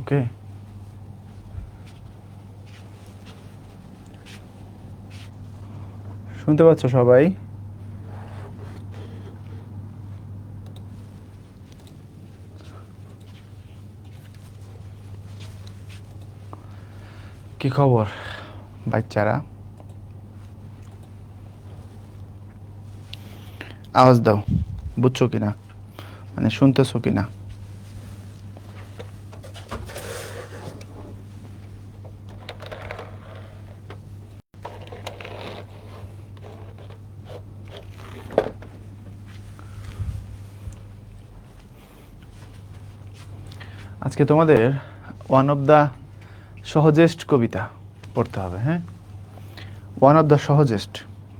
ওকে, শুনতে পাচ্ছ সবাই? কি খবর বাচ্চারা? আওয়াজ দাও, বুঝছো কিনা, মানে শুনতেছো কিনা? আজকে তোমাদের ওয়ান অফ দ্য সহজেস্ট কবিতা পড়তে হবে। হ্যাঁ, ওয়ান অফ দ্য সহজেস্ট,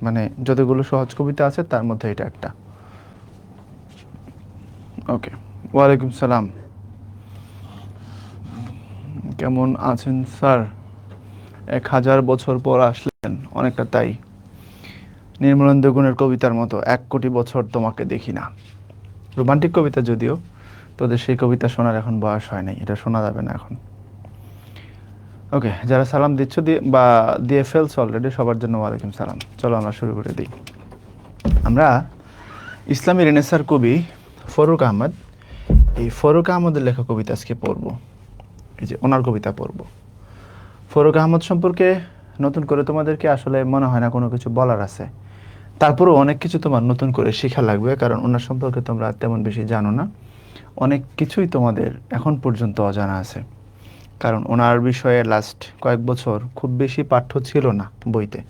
মানে যতগুলো সহজ কবিতা আছে তার মধ্যে এটা একটা। ওকে, ওয়ালাইকুম সালাম। কেমন আছেন স্যার? 1000 বছর পর আসলেন, অনেকটা তাই। নির্মলেন্দু গুণের কবিতার মতো 1 কোটি বছর তোমাকে দেখি না। রোমান্টিক কবিতা যদিও, তোদের সেই কবিতা শোনার এখন বয়স হয় নাই, এটা শোনা যাবে না এখন। ওকে, যারা সালাম দিচ্ছ বা দিয়ে ফেলছো অলরেডি, সবার জন্য ওয়ালাইকুম সালাম। চলো আমরা শুরু করে দিই। আমরা ইসলামী রেনেসার কবি ফরুক আহমদ, এই ফরুক আহমদের লেখা কবিতা আজকে পড়ব। এই যে ওনার কবিতা পড়ব। ফরুক আহমদ সম্পর্কে নতুন করে তোমাদেরকে আসলে মনে হয় না কোনো কিছু বলার আছে, তারপরেও অনেক কিছু তোমার নতুন করে শেখা লাগবে, কারণ ওনার সম্পর্কে তোমরা তেমন বেশি জানো না। অনেক কিছুই তোমাদের এখন পর্যন্ত অজানা আছে, কারণ ওনার বিষয়ে লাস্ট কয়েক বছর খুব বেশি পাঠ্য ছিল না বইতে।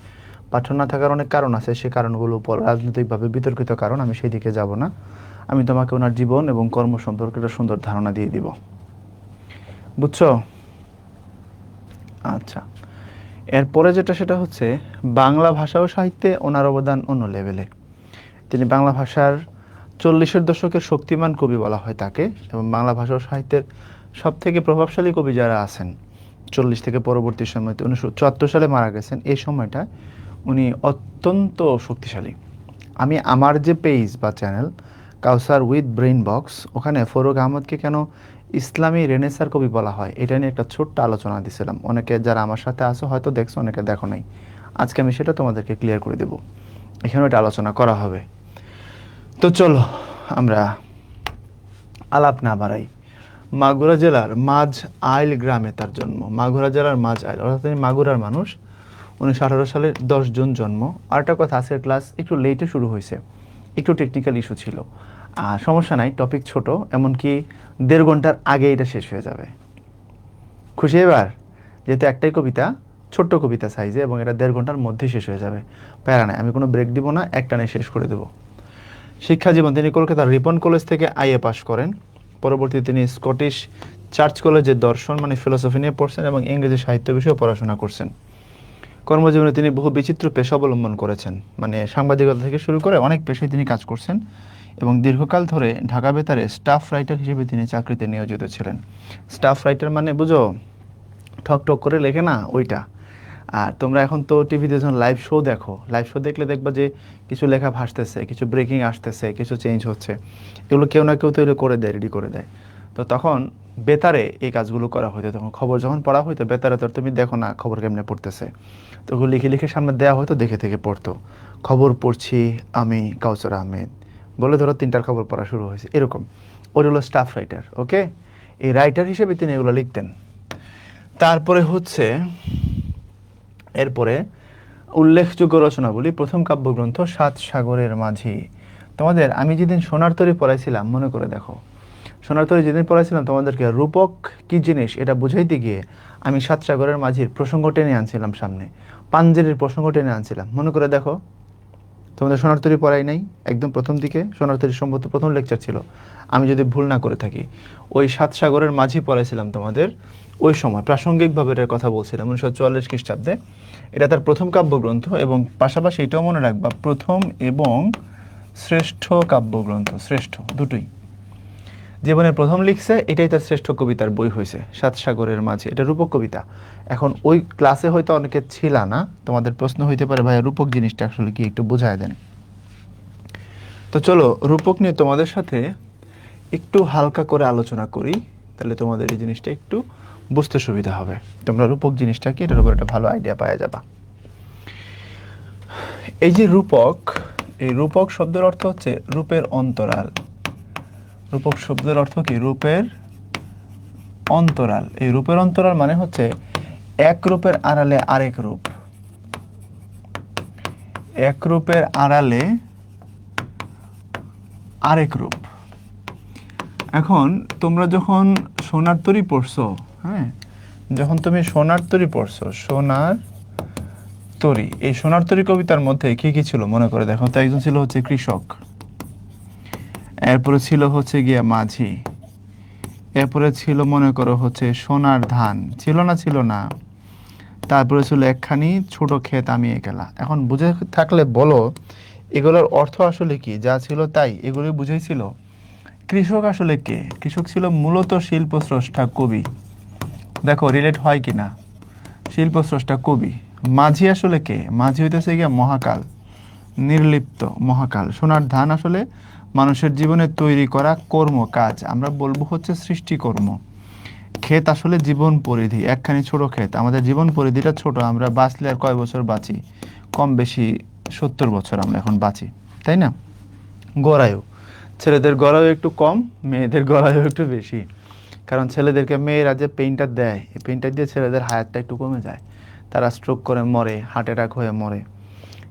পাঠ্য না থাকার অনেক কারণ আছে, সে কারণগুলো উপর রাজনৈতিকভাবে বিতর্কিত কারণ, আমি সেই দিকে যাব না। আমি তোমাকে ওনার জীবন এবং কর্ম সম্পর্কে একটা সুন্দর ধারণা দিয়ে দিব, বুঝছো? আচ্ছা, এরপরে যেটা সেটা হচ্ছে বাংলা ভাষা ও সাহিত্যে ওনার অবদান অন্য লেভেলে। তিনি বাংলা ভাষার 40-এর দশকের শক্তিমান কবি বলা হয় তাকে, এবং বাংলা ভাষা ও সাহিত্যের সব থেকে প্রভাবশালী কবি যারা আছেন 40 থেকে পরবর্তী সময়তে, 1974 সালে মারা গেছেন, এই সময়টা উনি অত্যন্ত শক্তিশালী। আমি আমার যে পেজ বা channel Kawsar with brain box, ওখানে ফরুক আহমদকে কেন ইসলামী রেনেসার কবি বলা হয় এটা নিয়ে একটা ছোট্ট আলোচনা দিয়েছিলাম। অনেকে যারা আমার সাথে আসো হয়তো দেখছো, অনেকে দেখো নাই। আজকে আমি সেটা তোমাদেরকে ক্লিয়ার করে দেব, এখানে একটা আলোচনা করা হবে। তো চলো আমরা আলাপ না বাড়াই। মাগুরা জেলার মাঝ আইল গ্রামে তার জন্ম। মাগুরা জেলার মাঝ আইল, অর্থাৎ তিনি মাগুরার মানুষ। 1918 সালের 10 জুন জন্ম। আরেকটা কথা, আজকের ক্লাস একটু লেটে শুরু হয়েছে, একটু টেকনিক্যাল ইস্যু ছিল। আর সমস্যা নাই, টপিক ছোট, এমনকি 1.5 ঘন্টার আগে এটা শেষ হয়ে যাবে। খুশি এবার? যেহেতু একটাই কবিতা, ছোট্ট কবিতা সাইজে, এবং এটা 1.5 ঘন্টার মধ্যে শেষ হয়ে যাবে। প্যারা নাই, আমি কোনো ব্রেক দিব না, একটানে শেষ করে দেবো। শিক্ষা জীবন, তিনি কলকাতার রিপন কলেজ থেকে আইএ পাশ করেন। পরবর্তীতে তিনি স্কটিশ চার্চ কলেজে দর্শন মানে ফিলোসফি নিয়ে পড়ছেন এবং ইংরেজি সাহিত্য বিষয়ে পড়াশোনা করছেন। কর্মজীবনে তিনি বহু বিচিত্র পেশা অবলম্বন করেছেন, মানে সাংবাদিকতা থেকে শুরু করে অনেক পেশায় তিনি কাজ করছেন, এবং দীর্ঘকাল ধরে ঢাকা বেতারে স্টাফ রাইটার হিসেবে তিনি চাকরিতে নিয়োজিত ছিলেন। স্টাফ রাইটার মানে বুঝো, ঠক ঠক করে লেখে না ওইটা। আর তোমরা এখন তো টিভিতে যখন লাইভ শো দেখো, লাইভ শো দেখলে দেখবা যে কিছু লেখা ভাসতেছে, কিছু ব্রেকিং আসতেছে, কিছু চেঞ্জ হচ্ছে, এগুলো কেউ না কেউ তৈরি করে দেয়, রেডি করে দেয়। তো তখন বেতারে এই কাজগুলো করা হতো, তখন খবর যখন পড়া হতো বেতারে, তো তুমি দেখো না খবর কেমনে পড়তেছে, তো ওগুলো লিখে লিখে সামনে দেওয়া হতো, দেখে থেকে পড়তো। খবর পড়ছি আমি কাউসার আহমেদ বলে ধরো 3টার খবর পড়া শুরু হয়েছে, এরকম। ওর হলো স্টাফ রাইটার। ওকে, এই রাইটার হিসেবে তিনি এগুলো লিখতেন। তারপরে হচ্ছে এরপরে উল্লেখযোগ্য রচনাবলী, প্রথম কাব্যগ্রন্থ 7 সাগরের মাঝি। তোমাদের আমি যেদিন সোনার তরী পড়াইছিলাম, মনে করে দেখো, সোনার তরী যেদিন পড়াইছিলাম তোমাদেরকে রূপক কি জিনিস এটা বুঝাইতে গিয়ে আমি 7 সাগরের মাঝির প্রসঙ্গ টেনে আনছিলাম সামনে, পাঞ্জেরির প্রসঙ্গ টেনে আনছিলাম, মনে করে দেখো। তোমাদের সোনার তরী পড়াই নাই? একদম প্রথম দিকে সোনার তরী সম্ভবত প্রথম লেকচার ছিল, আমি যদি ভুল না করে থাকি। ওই 7 সাগরের মাঝি পড়াইছিলাম তোমাদের, ওই সময় প্রাসঙ্গিকভাবে এটার কথা বলছিলাম, 1944 খ্রিস্টাব্দে। এটা তার প্রথম কাব্যগ্রন্থ, এবং পাশাপাশি এটাও মনে রাখবা প্রথম এবং শ্রেষ্ঠ কাব্যগ্রন্থ, শ্রেষ্ঠ দুটোই। জীবনের প্রথম লিখছে, এটাই তার শ্রেষ্ঠ কবিতার বই হয়েছে 7 সাগরের মাঝি। এটা রূপক কবিতা। এখন ওই ক্লাসে হয়তো অনেকে ছিল না, তোমাদের প্রশ্ন হইতে পারে ভাইয়া রূপক জিনিসটা আসলে কি, একটু বোঝায় দেন। তো চলো রূপক নিয়ে তোমাদের সাথে একটু হালকা করে আলোচনা করি, তাহলে তোমাদের এই জিনিসটা একটু বুঝতে সুবিধা হবে। তোমরা রূপক জিনিসটা কি, এটার উপর একটা ভালো আইডিয়া পাওয়া যাবা। এই যে রূপক, এই রূপক শব্দের অর্থ হচ্ছে রূপের অন্তরাল। রূপক শব্দের অর্থ কি? রূপের অন্তরাল। এই রূপের অন্তরাল মানে হচ্ছে এক রূপের আড়ালে আরেক রূপ, এক রূপের আড়ালে আরেক রূপ। এখন তোমরা যখন সোনার তরী পড়ছো, হ্যাঁ, যখন তুমি সোনার তরী পড়ছো, সোনার তরী, এই সোনার তরী কবিতার মধ্যে কি কি ছিল মনে করে দেখো তো। একজন ছিল হচ্ছে কৃষক, এরপরে ছিল হচ্ছে গিয়া মাঝি, এরপরে ছিল মনে করো হচ্ছে সোনার ধান, ছিল না? ছিল না। তারপরে ছিল একখানি ছোট ক্ষেত আমি একলা। এখন বুঝে থাকলে বলো এগুলোর অর্থ আসলে কি? যা ছিল তাই এগুলো বুঝেছিল। কৃষক আসলে কে? কৃষক ছিল মূলত শিল্প স্রষ্টা কবি। দেখো রিলেট হয় কি না? শিল্প স্রষ্টা কবি। মাঝি আসলে কে? মাঝি হইতেছে গিয়া মহাকাল, নির্লিপ্ত মহাকাল। সোনার ধান আসলে মানুষের জীবনে তৈরি করা কর্ম কাজ, আমরা বলবো হচ্ছে সৃষ্টিকর্ম। ক্ষেত আসলে জীবন পরিধি, একখানি ছোট ক্ষেত। আমাদের জীবন পরিধিটা ছোট, আমরা বাঁচলে আর কয় বছর বাঁচি? কম বেশি 70 বছর আমরা এখন বাঁচি, তাই না? গড়ায়ু, ছেলেদের গড়ায়ু একটু কম, মেয়েদের গড়ায়ু একটু বেশি। কারণ ছেলেদেরকে মেয়েরা যে পেইনটা দেয়, এই পেইনটা দিয়ে ছেলেদের হায়াতটা একটু কমে যায়, তারা স্ট্রোক করে মরে, হার্ট অ্যাটাক হয়ে মরে।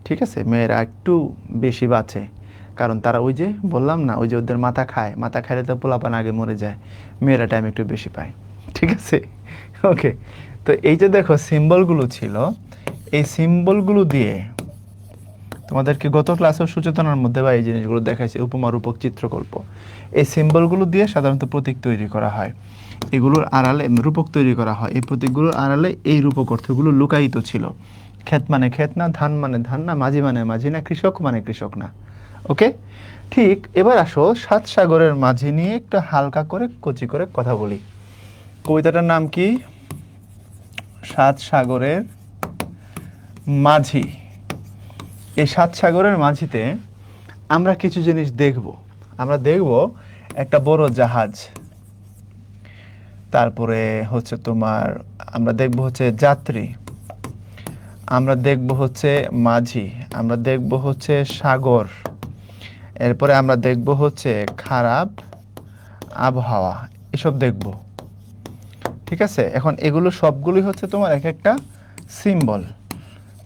ঠিক আছে, মেয়েরা একটু বেশি বাঁচে, কারণ তারা ওই যে বললাম না, ওই যে ওদের মাথা খায়, মাথা খাইলে তো পোলাপান আগে মরে যায়, মেয়েরা টাইম একটু বেশি পায়। ঠিক আছে, ওকে। তো এই যে দেখো সিম্বলগুলো ছিল, এই সিম্বলগুলো দিয়ে তোমাদেরকে গত ক্লাসের সচেতনার মধ্যে বা এই জিনিসগুলো দেখাইছে, উপমা, রূপক, চিত্রকল্প। এই সিম্বলগুলো দিয়ে সাধারণত প্রতীক তৈরি করা হয়, এগুলোর আড়ালে রূপক তৈরি করা হয়। এই প্রতীকগুলোর আড়ালে এই রূপক অর্থগুলো লুকায়িত ছিল। ক্ষেত মানে ক্ষেত না, ধান মানে ধান না, মাঝি মানে মাঝি না, কৃষক মানে কৃষক না। ওকে, ঠিক। এবার আসো সাত সাগরের মাঝি নিয়ে একটু হালকা করে কচি করে কথা বলি। কবিতাটার নাম কি? সাত সাগরের মাঝি। এই সাত সাগরের মাঝিতে আমরা কিছু জিনিস দেখব। আমরা দেখব একটা বড় জাহাজ, তারপরে হচ্ছে তোমার আমরা দেখব হচ্ছে যাত্রী, আমরা দেখব হচ্ছে মাঝি, আমরা দেখব হচ্ছে সাগর, এরপরে আমরা দেখব হচ্ছে খারাপ আবহাওয়া, এসব দেখব। ঠিক আছে, এখন এগুলো সবগুলোই হচ্ছে তোমার এক একটা সিম্বল,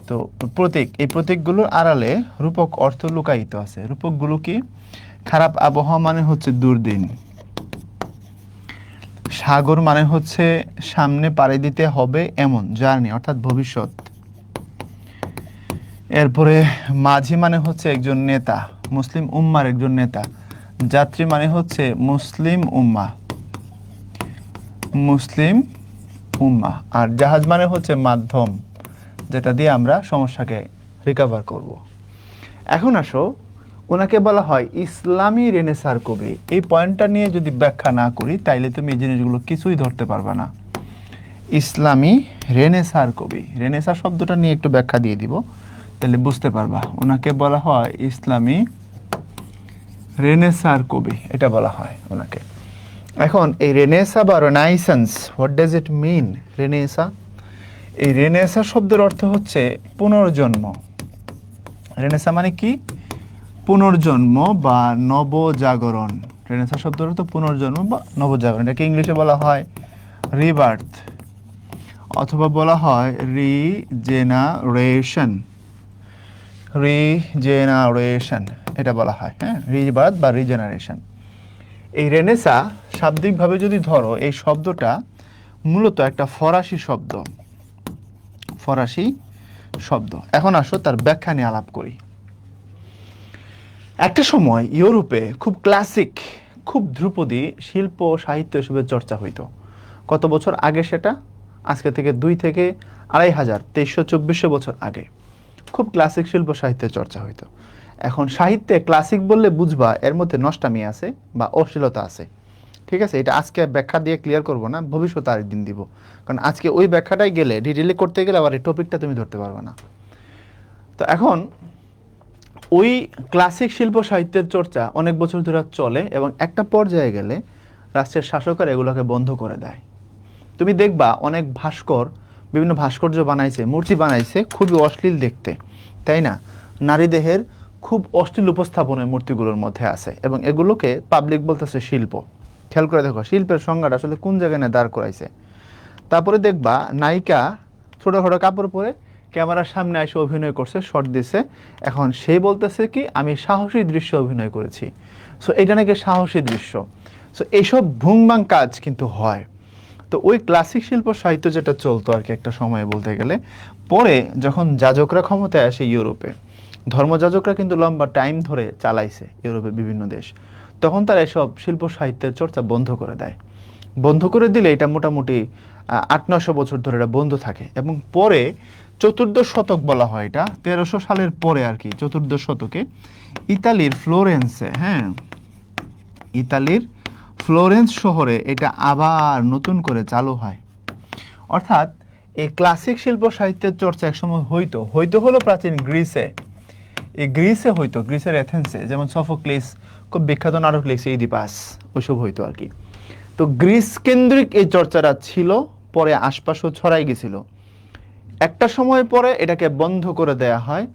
তো প্রতীক। এই প্রতীকগুলোর আড়ালে রূপক অর্থ লুকায়িত আছে। রূপকগুলো কি? খারাপ আবহাওয়া মানে হচ্ছে দুর্দিন, সাগর মানে হচ্ছে সামনে পাড়ি দিতে হবে এমন জার্নি, অর্থাৎ ভবিষ্যৎ। এরপরে মাঝি মানে হচ্ছে একজন নেতা, মুসলিম উম্মার একজন নেতা। যাত্রী মানে হচ্ছে মুসলিম উম্মা, মুসলিম উম্মা। আর জাহাজ মানে হচ্ছে মাধ্যম, যেটা দিয়ে আমরা সমস্যাকে রিকভার করব। এখন আসো, ওনাকে বলা হয় ইসলামী রেনেসার কবি। এই পয়েন্টটা নিয়ে যদি ব্যাখ্যা না করি তাইলে তুমি এই জিনিসগুলো কিছুই ধরতে পারবে না। ইসলামী রেনেসার কবি, রেনেসার শব্দটা নিয়ে একটু ব্যাখ্যা দিয়ে দিব, তাহলে বুঝতে পারবা। ওনাকে বলা হয় ইসলামী রেনেসার কবি, এটা বলা হয় ওনাকে। এখন এই রেনেসা বা renaissance, what does it mean? Renaissance, এই রেনেসা শব্দের অর্থ হচ্ছে পুনর্জন্ম। রেনেসা মানে কি? পুনর্জন্ম বা নবজাগরণ। রেনেসা শব্দের অর্থ পুনর্জন্ম বা নবজাগরণ। এটাকে ইংলিশে বলা হয় রিবার্থ, অথবা বলা হয় রিজেনারেশন। রিজেনারেশন এটা বলা হয়, হ্যাঁ, রিবার্থ বা রিজেনারেশন। এই রেনেসা শাব্দিকভাবে যদি ধরো, এই শব্দটা মূলত একটা ফরাসি শব্দ, ফরাসি শব্দ। এখন আসো তার ব্যাখ্যা নিয়ে আলাপ করি। একটা সময় ইউরোপে খুব ক্লাসিক, খুব ধ্রুপদী শিল্প সাহিত্য এসবের চর্চা হইতো। কত বছর আগে সেটা? আজকে থেকে 2 থেকে 2500 2324 বছর আগে খুব ক্লাসিক শিল্প সাহিত্যের চর্চা হইতো। এখন সাহিত্যে ক্লাসিক বললে বুঝবা এর মধ্যে নষ্টামি আছে বা অশ্লীলতা আছে। ঠিক আছে, এটা আজকে ব্যাখ্যা দিয়ে ক্লিয়ার করব না, ভবিষ্যতে আরেকদিন দিব। কারণ আজকে ওই ব্যাখ্যাটাই গেলে ডিটেলে করতে গেলে আবার এই টপিকটা তুমি ধরতে পারবে না। তো এখন ওই ক্লাসিক শিল্প সাহিত্যের চর্চা অনেক বছর ধরে চলে এবং একটা পর্যায়ে গেলে রাষ্ট্রের শাসকেরা এগুলোকে বন্ধ করে দেয়। তুমি দেখবা অনেক ভাস্কর বিভিন্ন ভাস্কর্য বানাইছে, মূর্তি বানাইছে, খুবই অশ্লীল দেখতে, তাই না? নারী দেহের খুব অশ্লীল উপস্থাপনের মূর্তিগুলোর মধ্যে আছে, এবং এগুলোকে পাবলিক বলতেছে শিল্প। খেয়াল করে দেখো শিল্পের সংজ্ঞাটা আসলে কোন জায়গায় না দাঁড় করাইছে। তারপরে দেখবা নায়িকা ছোটখাটো কাপড় পরে ক্যামেরার সামনে এসে অভিনয় করছে, শর্ট দিছে, এখন সেই বলতেছে কি আমি সাহসী দৃশ্য অভিনয় করেছি। সো এটা নাকি সাহসী দৃশ্য। সো এইসব ভুংবাং কাজ কিন্তু হয়। তো ওই ক্লাসিক শিল্প সাহিত্য যেটা চলতো আর কি একটা সময় বলতে গেলে, পরে যখন যাজকরা ক্ষমতায় আসে ইউরোপে, ধর্মযাজকরা কিন্তু লম্বা টাইম ধরে চালাইছে ইউরোপের বিভিন্ন দেশ, তখন তারা এসব শিল্প সাহিত্যের চর্চা বন্ধ করে দেয়। বন্ধ করে দিলে এটা মোটামুটি 800-900 বছর ধরে এটা বন্ধ থাকে, এবং পরে চতুর্দশ শতক বলা হয়, এটা 1300 সালের পরে আর কি, চতুর্দশ শতকে ইতালির ফ্লোরেন্সে, হ্যাঁ, ইতালির ফ্লোরেন্স শহরে এটা আবার নতুন করে চালু হয়। অর্থাৎ এই ক্লাসিক শিল্প সাহিত্যের চর্চা একসময় হইতো হইতো হলো প্রাচীন গ্রিসে। এই গ্রিসে হইতো, গ্রিসের এথেন্সে, যেমন সফোক্লিস খুব বিখ্যাত নাটক লিখছে ইডিপাস, ওইসব হইতো আর কি। তো গ্রিস কেন্দ্রিক এই চর্চাটা ছিল, পরে আশপাশও ছড়াই গেছিল। একটা সময় পরে এটাকে বন্ধ করে দেয়া হয়,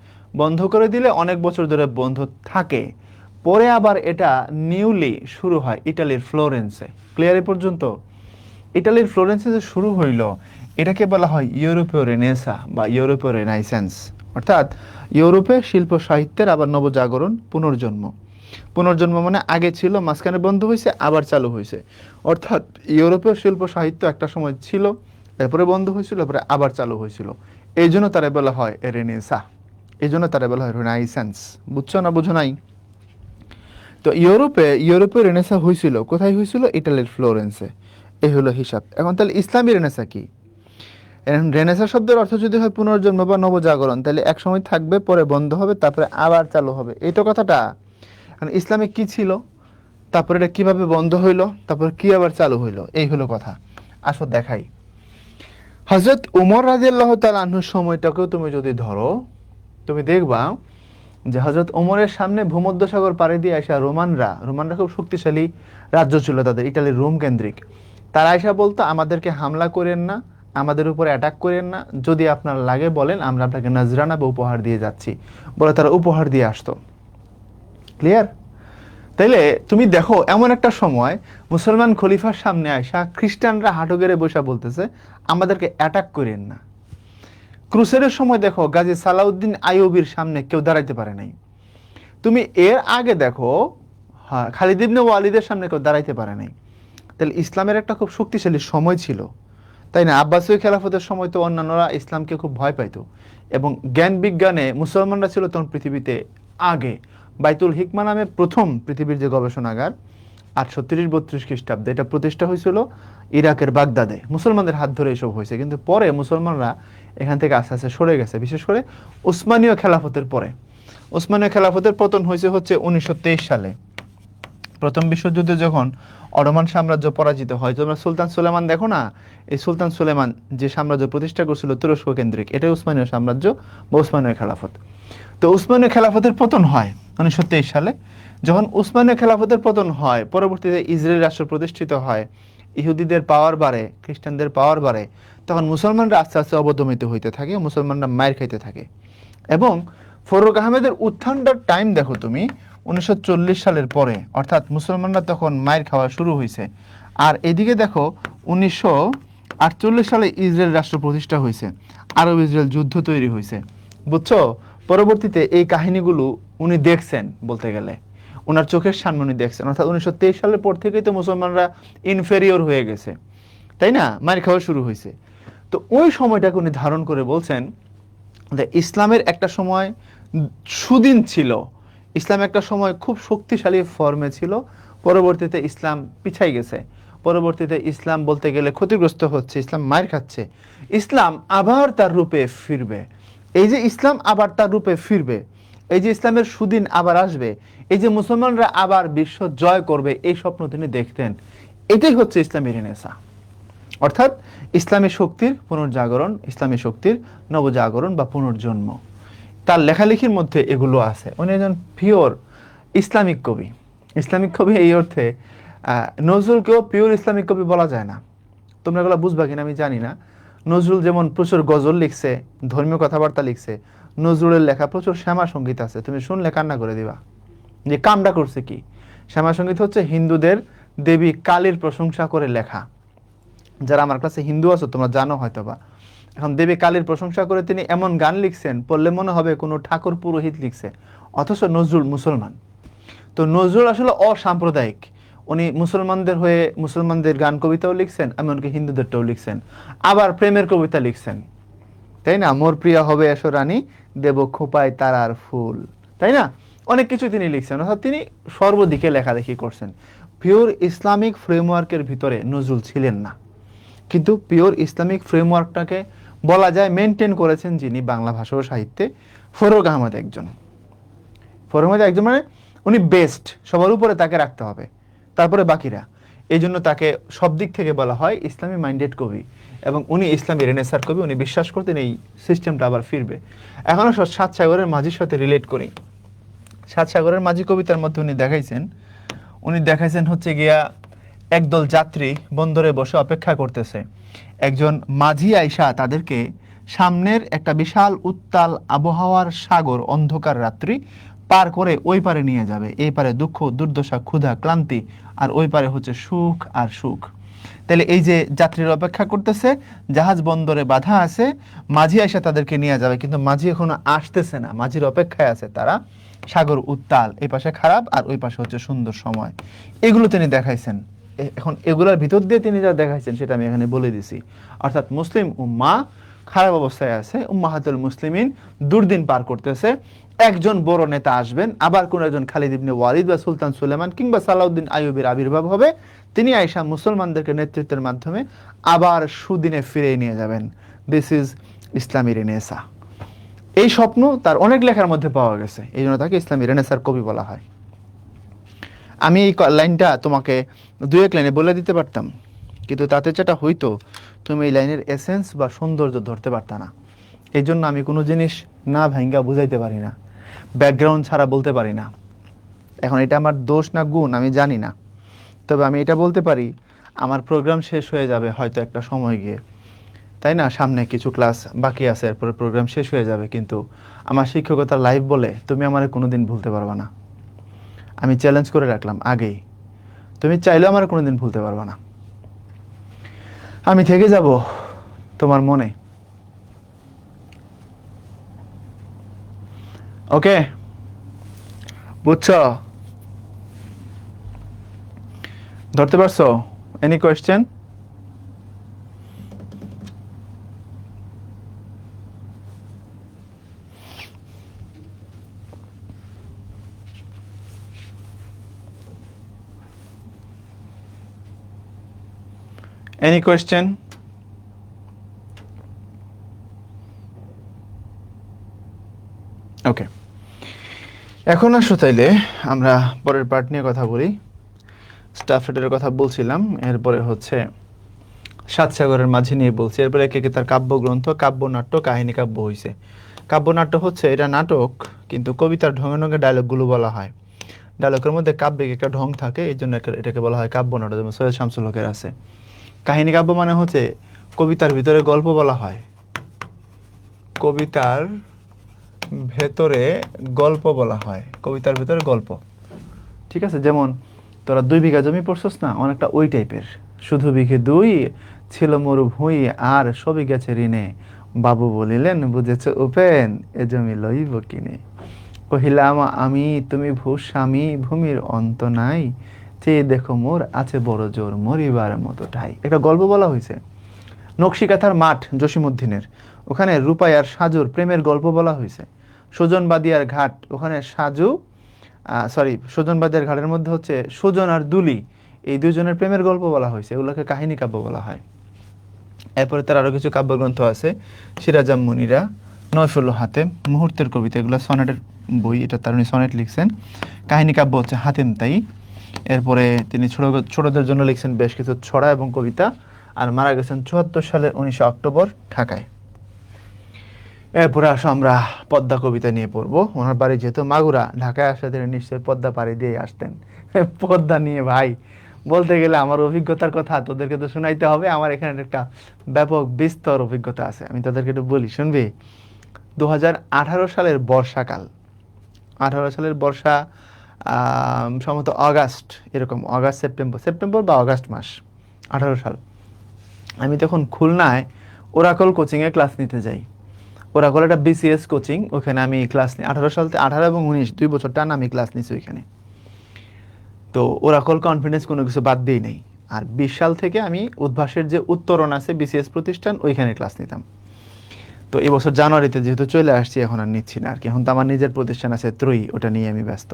বন্ধ করে দিলে অনেক বছর ধরে বন্ধ থাকে, পরে আবার এটা নিউলি শুরু হয় ইটালির ফ্লোরেন্সে। ক্লিয়ার এ পর্যন্ত? ইটালির ফ্লোরেন্সে যে শুরু হইল, এটাকে বলা হয় ইউরোপীয় রেনেসা বা ইউরোপীয় রেনাইসেন্স। অর্থাৎ ইউরোপে শিল্প সাহিত্যের আবার নবজাগরণ, পুনর্জন্ম। পুনর্জন্ম মানে আগে ছিল, মাঝখানে বন্ধ হয়েছে, আবার চালু হয়েছে। অর্থাৎ ইউরোপীয় শিল্প সাহিত্য একটা সময় ছিল, এরপরে বন্ধ হয়েছিল, এরপরে আবার চালু হয়েছিল। এই জন্য তারা বলা হয় রেনেসা, এই জন্য তারা বলা হয় রেনাইসেন্স। বুঝছো না বুঝো নাই? তো ইউরোপে রেনেসা হয়েছিল কোথায় হয়েছিল? ইটালির ফ্লোরেন্সে। এই হলো হিসাব। এখন তাহলে ইসলামী রেনেসা কি? রেনেসা শব্দের অর্থ যদি হয় পুনর্জন্ম বা নবজাগরণ, তাহলে এক সময় থাকবে, পরে বন্ধ হবে, তারপরে আবার চালু হবে, এই তো কথাটা। এখন ইসলামে কি ছিল, তারপরে এটা কিভাবে বন্ধ হইলো, তারপর কি আবার চালু হইলো, এই হলো কথা। আসো দেখাই। হযরত উমর রাদিয়াল্লাহু তাআলা আনহুর সময়টাকেও তুমি যদি ধরো, তুমি দেখবা যে হযরত ওমরের সামনে ভূমধ্যসাগর পাড়ি দিয়ে আসা রোমানরা খুব শক্তিশালী রাজ্য ছিল তাদের, ইটালির রোম কেন্দ্রিক। তারা আয়সা বলতো আমাদেরকে হামলা করেন না, আমাদের উপরে অ্যাটাক করেন না, যদি আপনার লাগে বলেন আমরা আপনাকে নজরানা বা উপহার দিয়ে যাচ্ছি, বলে তারা উপহার দিয়ে আসতো। ক্লিয়ার? তাইলে তুমি দেখো এমন একটা সময় মুসলমান খলিফার সামনে আসা খ্রিস্টানরা হাঁটু গেড়ে বসে বলতেছে আমাদেরকে অ্যাটাক করেন না। ক্রুসেডের সময় দেখো গাজী সালাউদ্দিন আইয়ুবীর সামনে কেউ দাঁড়াইতে পারে নাই। তুমি এর আগে দেখো, হ্যাঁ, খালিদ ইবনে ওয়ালিদের সামনে কেউ দাঁড়াইতে পারে নাই। তাহলে ইসলামের একটা খুব শক্তিশালী সময় ছিল, তাই না? আব্বাসীয় খেলাফতের সময় তো অন্যান্যরা ইসলামকে খুব ভয় পাইতো, এবং জ্ঞান বিজ্ঞানে মুসলমানরা ছিল তখন পৃথিবীতে আগে। বাইতুল হিকমা নামে প্রথম পৃথিবীর যে গবেষণাগার 830-32 খ্রিস্টাব্দে এটা প্রতিষ্ঠা হয়েছিল ইরাকের বাগদাদে। মুসলমানদের হাত ধরে এসব হয়েছে, কিন্তু পরে মুসলমানরা এখান থেকে আস্তে আস্তে সরে গেছে, বিশেষ করে উসমানীয় খেলাফতের পরে। উসমানীয় খেলাফতের পতন হয়েছে 1923 সালে, প্রথম বিশ্বযুদ্ধে যখন অটোমান সাম্রাজ্য পরাজিত হয়। তোমরা সুলতান সুলেমান দেখো না, এই সুলতান সুলেমান যে সাম্রাজ্য প্রতিষ্ঠা করছিল তুরস্ক কেন্দ্রিক, এটাই উসমানীয় সাম্রাজ্য বা উসমানীয় খেলাফত। তো উসমানীয় খেলাফতের পতন হয় 1923 সালে। যখন উসমানীয় খেলাফতের পতন হয়, পরবর্তীতে ইসরায়েল রাষ্ট্র প্রতিষ্ঠিত হয়, ইহুদিদের পাওয়ার বাড়ে, খ্রিস্টানদের পাওয়ার বাড়ে, তখন মুসলমানরা আস্তে আস্তে অবদমিত হইতে থাকে, মুসলমানরা মায়ের খাইতে থাকে। এবং ফরুক আহমেদের উত্থানটার টাইম দেখো তুমি 1940 সালের পরে, অর্থাৎ মুসলমানরা তখন মায়ের খাওয়া শুরু হয়েছে। আর এদিকে দেখো 1948 সালে ইসরায়েল রাষ্ট্র প্রতিষ্ঠা হয়েছে, আরব ইসরায়েল যুদ্ধ তৈরি হয়েছে। বুঝছো? পরবর্তীতে এই কাহিনীগুলো উনি দেখছেন, বলতে গেলে ওনার চোখের সামনে উনি দেখছেন। অর্থাৎ 1923 সালের পর থেকেই তো মুসলমানরা ইনফেরিয়র হয়ে গেছে, তাই না? মায়ের খাওয়া শুরু হয়েছে। তো ওই সময়টাকে উনি ধারণ করে বলছেন যে ইসলামের একটা সময় সুদিন ছিল, ইসলাম একটা সময় খুব শক্তিশালী ফর্মে ছিল, পরবর্তীতে ইসলাম পিছাই গেছে, পরবর্তীতে ইসলাম বলতে গেলে ক্ষতিগ্রস্ত হচ্ছে, ইসলাম মার খাচ্ছে। ইসলাম আবার তার রূপে ফিরবে। এই যে ইসলাম আবার তার রূপে ফিরবে, এই যে ইসলামের সুদিন আবার আসবে, এই যে মুসলমানরা আবার বিশ্ব জয় করবে, এই স্বপ্ন তিনি দেখতেন। এটাই হচ্ছে ইসলামী রেনেসাঁ, অর্থাৎ ইসলামী শক্তির পুনর্জাগরণ, ইসলামী শক্তির নবজাগরণ বা পুনর্জন্ম। তার লেখালেখির মধ্যে এগুলো আছে। উনি একজন পিওর ইসলামিক কবি। ইসলামিক কবি এই অর্থে নজরুলকেও পিওর ইসলামিক কবি বলা যায় না। তোমরা এগুলো বুঝবা কিনা আমি জানি না। নজরুল যেমন প্রচুর গজল লিখছে, ধর্মীয় কথাবার্তা লিখছে, নজরুলের লেখা প্রচুর শ্যামা সঙ্গীত আছে, তুমি শুনলে কান্না করে দিবা যে কামটা করছে কি। শ্যামা সঙ্গীত হচ্ছে হিন্দুদের দেবী কালীর প্রশংসা করে লেখা। যারা আমার কাছে হিন্দু আছো তোমরা জানো হয়তোবা। এখন দেবী কালীর প্রশংসা করে তিনি এমন গান লিখছেন, পড়লে মনে হবে কোনো ঠাকুর পুরোহিত লিখছে, অথচ নজরুল মুসলমান। তো নজরুল আসলে অসাম্প্রদায়িক, উনি মুসলমানদের হয়ে মুসলমানদের গান কবিতাও লিখছেন, এমনকি হিন্দুদেরটাও লিখছেন, আবার প্রেমের কবিতা লিখছেন, তাই না? মোর প্রিয়া হবে এসো রানী, দেব খোপায় তারার ফুল, তাই না? অনেক কিছু তিনি লিখছেন, অর্থাৎ তিনি সর্বদিকে লেখালেখি করছেন। পিওর ইসলামিক ফ্রেমওয়ার্কের ভিতরে নজরুল ছিলেন না, কিন্তু পিওর ইসলামিক ফ্রেমওয়ার্কটাকে বলা যায় মেনটেন করেছেন যিনি বাংলা ভাষা ও সাহিত্যে, ফরুক আহমদ একজন। ফরুক আহমদ একজন মানে উনি বেস্ট, সবার উপরে তাকে রাখতে হবে, তারপরে বাকিরা। এই জন্য তাকে সব দিক থেকে বলা হয় ইসলামী মাইন্ডেড কবি, এবং উনি ইসলামী রেনেসার কবি। উনি বিশ্বাস করতেন এই সিস্টেমটা আবার ফিরবে। এখনও সাত সাগরের মাঝির সাথে রিলেট করি। সাত সাগরের মাঝি কবিতার মধ্যে উনি দেখাইছেন হচ্ছে গিয়া একদল যাত্রী বন্দরে বসে অপেক্ষা করতেছে, একজন মাঝি আইসা তাদেরকে সামনের একটা বিশাল উত্তাল আবহাওয়ার সাগর, অন্ধকার রাত্রি পার করে ওই পারে নিয়ে যাবে। এই পারে দুঃখ, দুর্দশা, ক্ষুধা, ক্লান্তি, আর ওই পারে হচ্ছে সুখ আর সুখ। তাহলে এই যে যাত্রীরা অপেক্ষা করতেছে, জাহাজ বন্দরে বাধা আছে, মাঝি আইসা তাদেরকে নিয়ে যাবে, কিন্তু মাঝি এখনো আসতেছে না, মাঝির অপেক্ষায় আছে তারা। সাগর উত্তাল, এই পাশে খারাপ আর ওই পাশে হচ্ছে সুন্দর সময়, এগুলো তিনি দেখাইছেন। এখন এগুলোর ভিতর দিয়ে তিনি যা দেখাইছেন সেটা আমি এখানে বলে দিছি। অর্থাৎ মুসলিম উম্মাহ খারাপ অবস্থায় আছে, উম্মাহাতুল মুসলিমিন দুর্দিন পার করতেছে। একজন বড় নেতা আসবেন, আবার কোন একজন খালিদ ইবনে ওয়ালিদ বা সুলতান সুলেমান কিংবা সালাউদ্দিন আইয়ুবের আবির্ভাব হবে। তিনি আয়েশা মুসলমানদেরকে নেতৃত্বের মাধ্যমে আবার সুদিনে ফিরে নিয়ে যাবেন। This is Islami Renaissance. এই স্বপ্ন তার অনেক লেখার মধ্যে পাওয়া গেছে, এই জন্য তাকে ইসলামী রেনেসার কবি বলা হয়। আমি এই লাইনটা তোমাকে দুই এক লাইনে বলে দিতে পারতাম, কিন্তু তাতে যেটা হইতো তুমি এই লাইনের এসেন্স বা সৌন্দর্য ধরতে পারতা না। এই জন্য আমি কোনো জিনিস না ভাঙ্গা বুঝাইতে পারি না, ব্যাকগ্রাউন্ড ছাড়া বলতে পারি না। এখন এটা আমার দোষ না গুণ আমি জানি না, তবে আমি এটা বলতে পারি, আমার প্রোগ্রাম শেষ হয়ে যাবে হয়তো একটা সময় গিয়ে, তাই না? সামনে কিছু ক্লাস বাকি আছে, এরপরে প্রোগ্রাম শেষ হয়ে যাবে, কিন্তু আমার শিক্ষকতার লাইফ বলে তুমি আমার কোনোদিন ভুলতে পারবে না। আমি চ্যালেঞ্জ করে রাখলাম আগেই, তুমি চাইলেও আমার কোনোদিন ভুলতে পারবে না। আমি থেকে যাব তোমার মনে। ওকে, বুঝছো? ধরতে পারছো? Any question? Any question? ওকে, এখন আসো তাইলে আমরা পরের পার্ট নিয়ে কথা বলি। স্টাফেটের কথা বলছিলাম, এরপরে হচ্ছে সাত সাগরের মাঝি নিয়ে বলছি, এরপরে একে একে তার কাব্যগ্রন্থ, কাব্যনাট্য, কাহিনী কাব্য হয়েছে। কাব্যনাট্য হচ্ছে এটা নাটক, কিন্তু কবিতার ঢঙে ঢঙে ডায়লগগুলো বলা হয়। ডায়লগের মধ্যে কাব্যিক একটা ঢং থাকে, এই জন্য এটাকে বলা হয় কাব্যনাট্য, যেমন সৈয়দ শামসুল হকের আছে। কাহিনী কাব্য মানে হচ্ছে কবিতার ভিতরে গল্প বলা হয়, কবিতার ভেতরে গল্প বলা হয়, কবিতার ভেতরে গল্প, ঠিক আছে? যেমন তোরা 2 বিঘা জমি পড়ছস না, অনেকটা ওই টাইপের। শুধু বিঘে 2 ছিল মরুভূমি, আর সবই গেছে ঋণে, বাবু বলিলেন বুঝেছ উপেন, এ জমি লইব কিনে। কহিলাম আমি তুমি ভূস্বামী, ভূমির অন্ত নাই, চেয়ে দেখো মোর আছে বড় জোর, মরিবার মতো ঠাই। একটা গল্প বলা হয়েছে। নকশিকাথার মাঠ জসীমউদ্দিনের, ওখানে রূপায়ার সাজুর প্রেমের গল্প বলা হয়েছে। সুজনবাদিয়ার ঘাট, ওখানে সুজনবাদিয়ার ঘাটের মধ্যে হচ্ছে সুজন আর দুলি, এই দুজনের প্রেমের গল্প বলা হয়েছে, এগুলোকে কাহিনী কাব্য বলা হয়। এরপরে তার আরো কিছু কাব্যগ্রন্থ আছে, সিরাজাম মুনিরা, নয়ফুল হাতেম, মুহূর্তের কবিতা, এগুলো সনেটের বই, এটা তার উনি সনেট লিখছেন। কাহিনী কাব্য হচ্ছে হাতেম তাই। এরপরে তিনি ছোটদের জন্য লিখছেন বেশ কিছু ছড়া এবং কবিতা, আর মারা গেছেন 74 সালের 19 অক্টোবর ঢাকায়। এরপরে আসো আমরা পদ্মা কবিতা নিয়ে পড়বো। ওনার বাড়ি যেহেতু মাগুরা, ঢাকায় আসলে তিনি নিশ্চয়ই পদ্মা পাড়ি দিয়ে আসতেন। পদ্মা নিয়ে ভাই বলতে গেলে আমার অভিজ্ঞতার কথা তোদেরকে তো শোনাইতে হবে। আমার এখানে একটা ব্যাপক বিস্তর অভিজ্ঞতা আছে, আমি তোদেরকে একটু বলি, শুনবি? 2018 সালের বর্ষাকাল, 18 সালের বর্ষা, সম্ভবত অগাস্ট, এরকম অগাস্ট সেপ্টেম্বর, সেপ্টেম্বর বা অগাস্ট মাস, 18 সাল। আমি তখন খুলনায় ওরাকল কোচিংয়ে ক্লাস নিতে যাই। ওরাকল একটা বিসিএস কোচিং, ওখানে আমি ক্লাস নিই 18 সালতে, 18 এবং 19 2 বছর টানা আমি ক্লাস নিছি ওইখানে। তো ওরাকল কনফিডেন্স কোনো কিছু বাদ দিই নেই। আর 20 সাল থেকে আমি উদ্ভাসের যে উত্তরণ আছে বিসিএস প্রতিষ্ঠান, ওইখানে ক্লাস নিতাম। তো এবছর জানুয়ারিতে যেহেতু চলে আসছি, এখন আর নিচ্ছি না আর কি। এখন তো আমার নিজের প্রতিষ্ঠান আছে ত্রয়ী, ওটা নিয়ে আমি ব্যস্ত।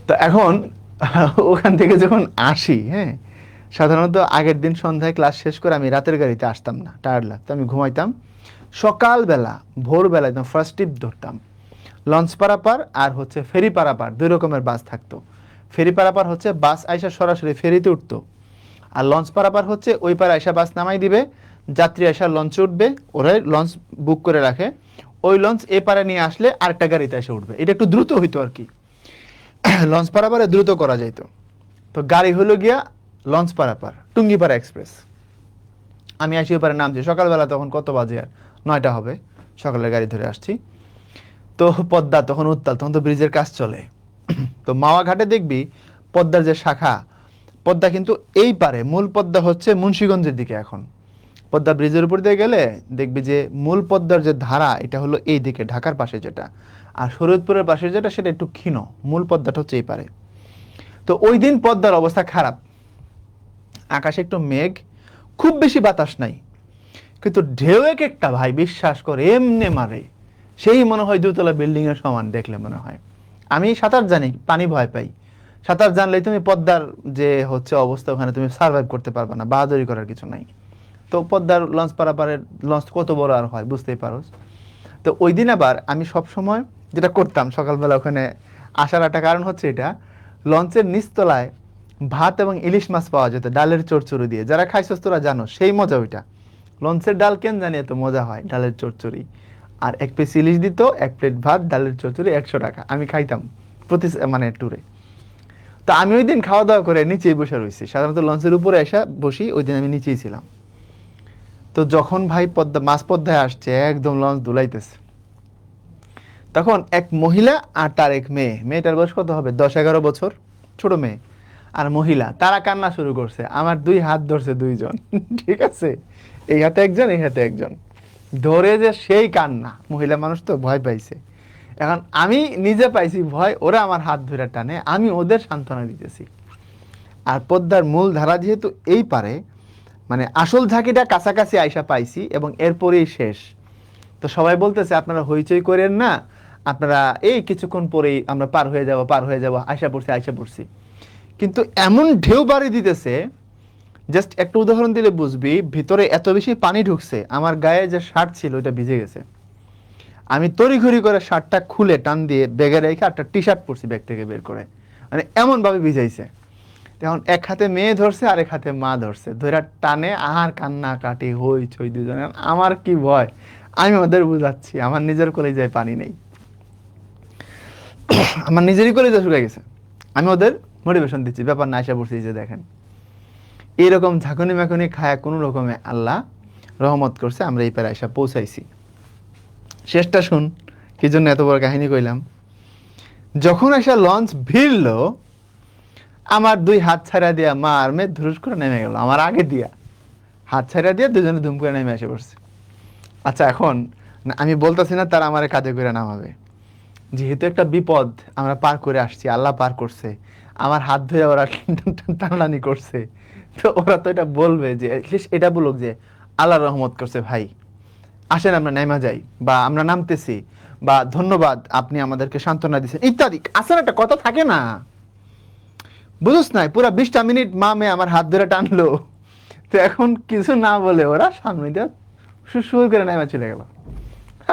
তো এখন ওখান থেকে যখন আসি, হ্যাঁ, সাধারণত আগের দিন সন্ধ্যায় ক্লাস শেষ করে আমি রাতের গাড়িতে আসতাম না, টায়ার্ড লাগতো, আমি ঘুমাইতাম। সকালবেলা ভোরবেলা একদম ফার্স্ট টিপ ধরতাম। লঞ্চ পারাপার আর হচ্ছে ফেরি পারাপার, দুই রকমের বাস থাকতো। ফেরি পারাপার হচ্ছে বাস আইসা সরাসরি ফেরিতে উঠতো, আর লঞ্চ পারাপার হচ্ছে ওই পারে আইসা বাস নামাই দিবে, যাত্রী আইসা লঞ্চে উঠবে, ওরাই লঞ্চ বুক করে রাখে, ওই লঞ্চ এ পারে নিয়ে আসলে আরেকটা গাড়িতে এসে উঠবে। এটা একটু দ্রুত হইতো আর কি, লঞ্চ পারাপারে দ্রুত করা যাইতো। তো গাড়ি হলো গিয়া লঞ্চ পারাপার, টুঙ্গিপাড়া এক্সপ্রেস। আমি আসি ওপারে নামছি সকালবেলা, তখন কত বাজে আর, 9টা হবে, সকালের গাড়ি ধরে আসছি। তো পদ্মা তখন উত্তাল, তখন তো ব্রিজের কাজ চলে। তো মাওয়া ঘাটে দেখবি পদ্মার যে শাখা, পদ্মা কিন্তু এই পারে, মূল পদ্মা হচ্ছে মুন্সিগঞ্জের দিকে। এখন পদ্মা ব্রিজের উপর দিয়ে গেলে দেখবি যে মূল পদ্মার যে ধারা, এটা হলো এই দিকে ঢাকার পাশে যেটা, আর শরীয়তপুরের পাশে যেটা সেটা একটু ক্ষীণ, মূল পদ্মাটা হচ্ছে এই পারে। তো ওই দিন পদ্মার অবস্থা খারাপ, আকাশে একটু মেঘ, খুব বেশি বাতাস নাই, কিন্তু ঢেউ এক একটা ভাই বিশ্বাস করে এমনে মারে, সেই মনে হয় দুতলা বিল্ডিং এর সমান, দেখলে মনে হয়। আমি সাঁতার জানি, পানি ভয় পাই। সাঁতার জানলেই তুমি পদ্মার যে হচ্ছে অবস্থা, ওখানে তুমি সার্ভাইভ করতে পারবে না, বাহাদুরি করার কিছু নাই। তো পদ্মার লঞ্চ পারাপারের লঞ্চ কত বড় আর হয় বুঝতেই পারো। তো ওই দিন আবার আমি সব সময় যেটা করতাম, সকালবেলা ওখানে আসার একটা কারণ হচ্ছে এটা, লঞ্চের নিচতলায় ভাত এবং ইলিশ মাছ পাওয়া যেত ডালের চচ্চড়ি দিয়ে। যারা খাইছস তোরা জানো সেই মজা ওইটা। লঞ্চের ডাল কেন জানি এত মজা হয়, ডালের চচ্চড়ি। আর 1 পিস ইলিশ দিত, 1 প্লেট ভাত, ডালের চচ্চড়ি, 100 টাকা। আমি খাইতাম প্রতি মানে ট্যুরে। তো আমি ওই দিন খাওয়া দাওয়া করে নিচেই বসে রয়েছি, সাধারণত লঞ্চের উপরে এসে বসি, ওই দিন আমি নিচেই ছিলাম। তো যখন ভাই পদ্মা মাছ পদ্মায় আসছে, একদম লঞ্চ দুলাইতেছে, তখন এক মহিলা আর তার এক মেয়ে, মেয়েটার বয়স কত হবে, 10-11 বছর, ছোট মেয়ে, আর মহিলা, তারা কান্না শুরু করছে। আমার 2 হাত ধরছে দুইজন ঠিক আছে, এই হাতে একজন, এই হাতে একজন, ধরে যে সেই কান্না, মহিলা মানুষ তো ভয় পাইছে। এখন আমি নিজে পাইছি ভয়, ওরা আমার হাত ধরে টানে, আমি ওদের সান্ত্বনা দিতেছি। আর পদ্মার মূল ধারা যেহেতু এই পারে, মানে আসল ঝাঁকিটা কাছাকাছি আইসা পাইছি, এবং এরপরেই শেষ। তো সবাই বলতেছে আপনারা হইচই করেন না, আপনারা এই কিছুক্ষণ পরেই আমরা পার হয়ে যাব, পার হয়ে যাব, আইসা পড়ছি, আইসা পড়ছি। কিন্তু এমন ঢেউ বাড়ি দিতেছে, জাস্ট একটা উদাহরণ দিলে বুঝবি, ভিতরে এত বেশি পানি ঢুকছে, আমার গায়ে যে শার্ট ছিল ওটা ভিজে গেছে। আমি তড়িঘড়ি করে শার্টটা খুলে টান দিয়ে ব্যাগে রেখে একটা টি শার্ট পরছি ব্যাগ থেকে বের করে, মানে এমন ভাবে ভিজাইছে। এখন এক হাতে মেয়ে ধরছে আর এক হাতে মা ধরছে, ধরে টানে আর কান্না কাটি হইচই দুজনে। আমার কি ভয়, আমি ওদের বুঝাচ্ছি, আমার নিজের কলেজায় পানি নেই, আমার নিজেরই কলেজা শুকিয়ে গেছে। আমি ওদের মোটিভেশন দিচ্ছি, ব্যাপার না, এসে পড়ছি যে দেখেন। এইরকম ঝাঁকুনি মাখুনি খায়া কোনো রকমে আল্লাহ রহমত করছে, আমরা এই পারে এসে পৌঁছাইছি। শেষটা শুন, কি জন্য এত বড় কাহিনী কইলাম। যখন এসে লঞ্চ ভিড়লো, আমার 2 হাত ছাড়া দিয়া মা আর মেয়ে ধুরুস করে নেমে গেল আমার আগে দিয়া, হাত ছাড়া দিয়ে দুজনে ধুম করে নেমে এসে পড়ছে। আচ্ছা এখন আমি বলতেছি না তারা আমার কাজে করে নামাবে, যেহেতু একটা বিপদ আমরা পার করে আসছি, আল্লাহ পার করছে, আমার হাত ধরে ওরা টানাটানি করছে, তো ওরা তো এটা বলবে যে at least এটা বলুক যে আল্লাহ রহমত করছে ভাই, আসেন আমরা নেমা যাই, বা আমরা নামতেছি, বা ধন্যবাদ আপনি আমাদেরকে সান্ত্বনা দিচ্ছেন ইত্যাদি। আসলে একটা কথা থাকে না, বুঝুস নাই, পুরা 20টা মিনিট মা মেয়ে আমার হাত ধরে টানলো। তো এখন কিছু না বলে ওরা সামনে দিয়ে সুর করে নেমে চলে গেল।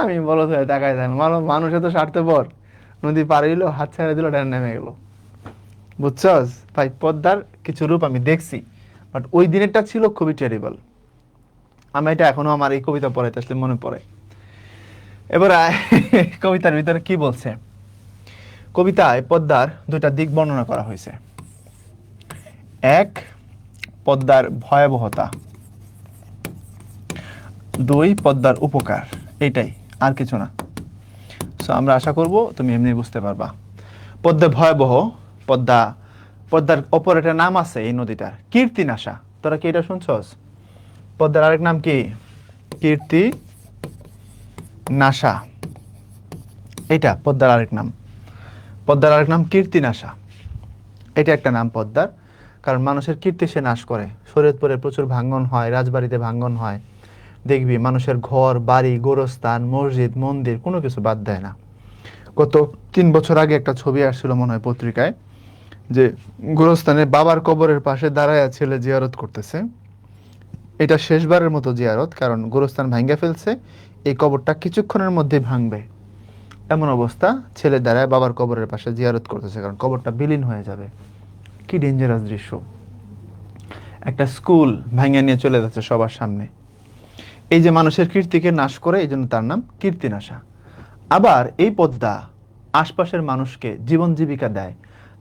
আমি বলো তো তাকায় দেন, মানুষ এত স্বার্থপর, নদী পার হইলো, হাত ছেড়ে দিল, ডান নেমে গেল। বুঝছস ভাই, পদ্মার কিছু রূপ আমি দেখছি, বাট ওই দিনেরটা ছিল খুবই টেরিবল। আমি এটা এখনো আমার এই কবিতা পড়াইতে আসলে মনে পড়ে। এবার কবিতার ভিতরে কি বলছে, কবিতায় পদ্মার 2টা দিক বর্ণনা করা হয়েছে। এক, পদ্মার ভয়াবহতা, দুই, পদ্মার উপকার। এইটাই, আর কিছু না। সো আমরা আশা করব তুমি এমনি বুঝতে পারবা। পদ্মা ভয়াবহ, পদ্মা, পদ্মার অপর একটা নাম আছে এই নদীটার, কীর্তিনাশা। তোরা কি এটা শুনছস? পদ্মার আরেক নাম কি? কীর্তি নাশা। এটা পদ্মার আরেক নাম। পদ্মার আরেক নাম কীর্তিনাশা। এটা একটা নাম পদ্মার, কারণ মানুষের কীর্তি সে নাশ করে। শরীয়তপুরে প্রচুর ভাঙ্গন হয়, রাজবাড়িতে ভাঙ্গন হয়, দেখবি মানুষের ঘর বাড়ি গোরস্থান মসজিদ মন্দির কোনো কিছু বাদ দেয় না। গত 3 বছর আগে একটা ছবি আসছিল মনে হয় পত্রিকায়, যে গোরস্থানে বাবার কবরের পাশে দাঁড়ায় ছেলে জিয়ারত করতেছে। এটা শেষবারের মতো জিয়ারত, কারণ গোরস্থান ভাঙ্গে ফেলছে, এই কবরটা কিছুক্ষণের মধ্যে ভাঙবে, এমন অবস্থা। ছেলে দাঁড়ায় বাবার কবরের পাশে জিয়ারত করতেছে, কারণ কবরটা বিলীন হয়ে যাবে। কি ডেঞ্জারাস দৃশ্য! একটা স্কুল ভাঙিয়ে নিয়ে চলে যাচ্ছে সবার সামনে। এই যে মানুষের কীর্তিকে নাশ করে, এই জন্য তার নাম কীর্তিনাশা। আবার এই পদ্মা আশপাশের মানুষকে জীবন জীবিকা দেয়।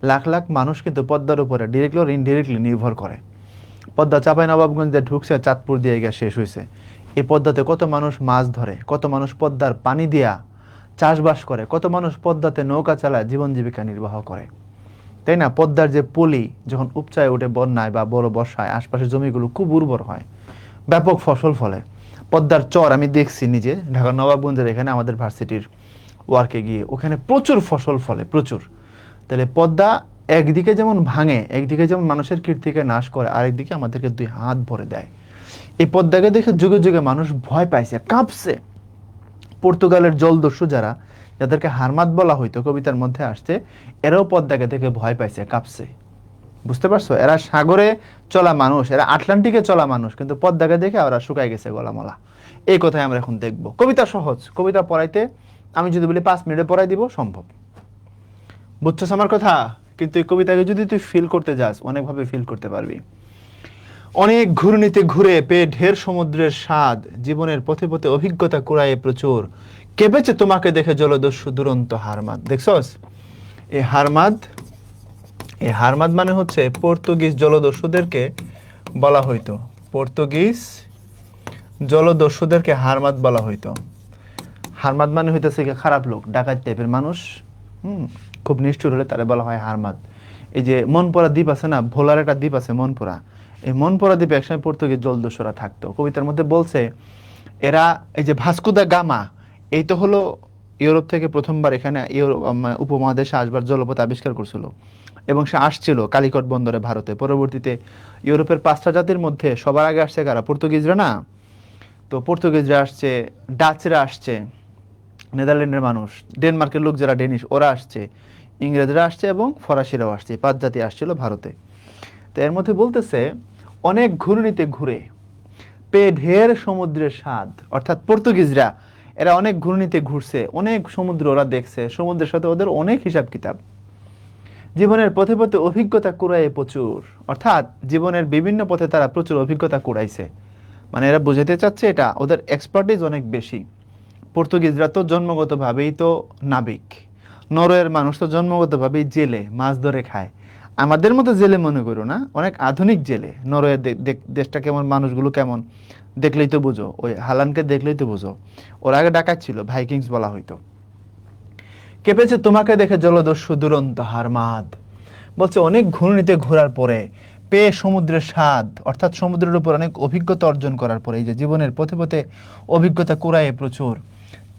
লাখ লাখ মানুষ কিন্তু পদ্মার উপরে ডিরেক্টলি আর ইনডিরেক্টলি নির্ভর করে। পদ্মা চাঁপাইনবাবগঞ্জে ঢুকছে, চাঁদপুর দিয়ে গিয়ে শেষ হয়েছে। এই পদ্মাতে কত মানুষ মাছ ধরে, কত মানুষ পদ্মার পানি দিয়া চাষবাস করে, কত মানুষ পদ্মাতে নৌকা চালায় জীবন জীবিকা নির্বাহ করে, তাই না? পদ্মার যে পলি যখন উপচায় ওঠে বন্যায় বা বড় বর্ষায়, আশপাশের জমিগুলো খুব উর্বর হয়, ব্যাপক ফসল ফলে। পদ্মার চর আমি দেখছি নিজে, ঢাকা নবাবগঞ্জের এখানে আমাদের ভার্সিটির ওয়ার্কে গিয়ে, ওখানে প্রচুর ফসল ফলে, প্রচুর। তাহলে পদ্মা একদিকে যেমন ভাঙে, একদিকে যেমন মানুষের কীর্তিকে নাশ করে, আরেকদিকে আমাদেরকে 2 হাত ভরে দেয়। এই পদ্মাকে দেখে যুগে যুগে মানুষ ভয় পাইছে, কাঁপছে। পর্তুগালের জলদস্যু যারা, যাদেরকে হারমাত বলা হইতো, কবিতার মধ্যে আসছে, এরাও পদ্মাকে দেখে ভয় পাইছে, কাঁপছে। বুঝতে পারছো? এরা সাগরে চলা মানুষ, এরা আটলান্টিকে চলা মানুষ, কিন্তু পদ্মাকে দেখে ওরা শুকায় গেছে গলামলা। এই কথাই আমরা এখন দেখব। কবিতা সহজ, কবিতা পড়াইতে আমি যদি বলি 5 মিনিটে পড়াই দিব, সম্ভব। বুঝছস আমার কথা? কিন্তু এই কবিতাকে যদি তুই ফিল করতে যাস, অনেকভাবে ফিল করতে পারবি। অনেক ঘূর্ণিতে ঘুরে পেয়ে ঢের সমুদ্রের স্বাদ, জীবনের পথে পথে অভিজ্ঞতা কুড়ায়ে প্রচুর, কেঁপেছে তোমাকে দেখে জলদস্যু দুরন্ত হারমাদ। দেখছস? এই হারমাদ, এই হারমাদ মানে হচ্ছে পর্তুগিজ জলদস্যুদেরকে বলা হইতো, পর্তুগিজ জলদস্যুদেরকে হারমাদ বলা হইতো। হারমাদ মানে হইতেছে খারাপ লোক, ডাকাত টাইপের মানুষ। খুব নিষ্ঠুর হলে তারা বলা হয় হারমাদ। এই যে মনপুরা দ্বীপ আছে না, ভোলার একটা দ্বীপ আছে মনপুরা, এই মনপুরা দ্বীপে একসময় পর্তুগিজ জলদস্যুরা থাকতো। কবিতার মধ্যে বলছে এরা, এই যে ভাস্কো দা গামা, এই তো হলো ইউরোপ থেকে প্রথমবার এখানে উপমহাদেশে আসবার জলপথ আবিষ্কার করছিল, এবং সে আসছিল কালিকট বন্দরে ভারতে। পরবর্তীতে ইউরোপের 5টা জাতির মধ্যে সবার আগে আসছে কারা? পর্তুগিজরা না? তো পর্তুগিজরা আসছে, ডাচরা আসছে, নেদারল্যান্ডের মানুষ, ডেনমার্কের লোক যারা ডেনিশ, ওরা আসছে, ইংরেজরা আসছে এবং ফরাসিরাও আসছে। 5 জাতি আসছিল ভারতে। তো এর মধ্যে বলতেছে অনেক ঘূর্ণিতে ঘুরে পেয়ে ঢের সমুদ্রের স্বাদ, অর্থাৎ পর্তুগিজরা এরা অনেক ঘূর্ণিতে ঘুরছে, অনেক সমুদ্র ওরা দেখছে, সমুদ্রের সাথে ওদের অনেক হিসাব কিতাব। জীবনের পথে পথে অভিজ্ঞতা কুড়ায় প্রচুর, অর্থাৎ জীবনের বিভিন্ন পথে তারা প্রচুর অভিজ্ঞতা কুড়াইছে। মানে এরা বুঝাতে চাচ্ছে এটা ওদের এক্সপার্টিজ অনেক বেশি। পর্তুগিজরা তো জন্মগতভাবেই তো নাবিক, নরওয়ের মানুষ তো জন্মগতভাবেই জেলে, মাছ ধরে খায়। আমাদের মতো জেলে মনে করো না, অনেক আধুনিক জেলে। নরওয়ে দেশটা কেমন, মানুষগুলো কেমন, দেখলেই তো বুঝো। ওই হালানকে দেখলেই তো বুঝো। ওরা আগে ডাকাত ছিল, ভাইকিংস বলা হইতো। কেঁপেছে তোমাকে দেখে জলদস্যু দুরন্ত হারমাদ। বলছে অনেক ঘূর্ণিতে ঘোরার পরে পেয়ে সমুদ্রের স্বাদ, অর্থাৎ সমুদ্রের উপর অনেক অভিজ্ঞতা অর্জন করার পরে, এই যে জীবনের পথে পথে অভিজ্ঞতা কুড়ায় প্রচুর,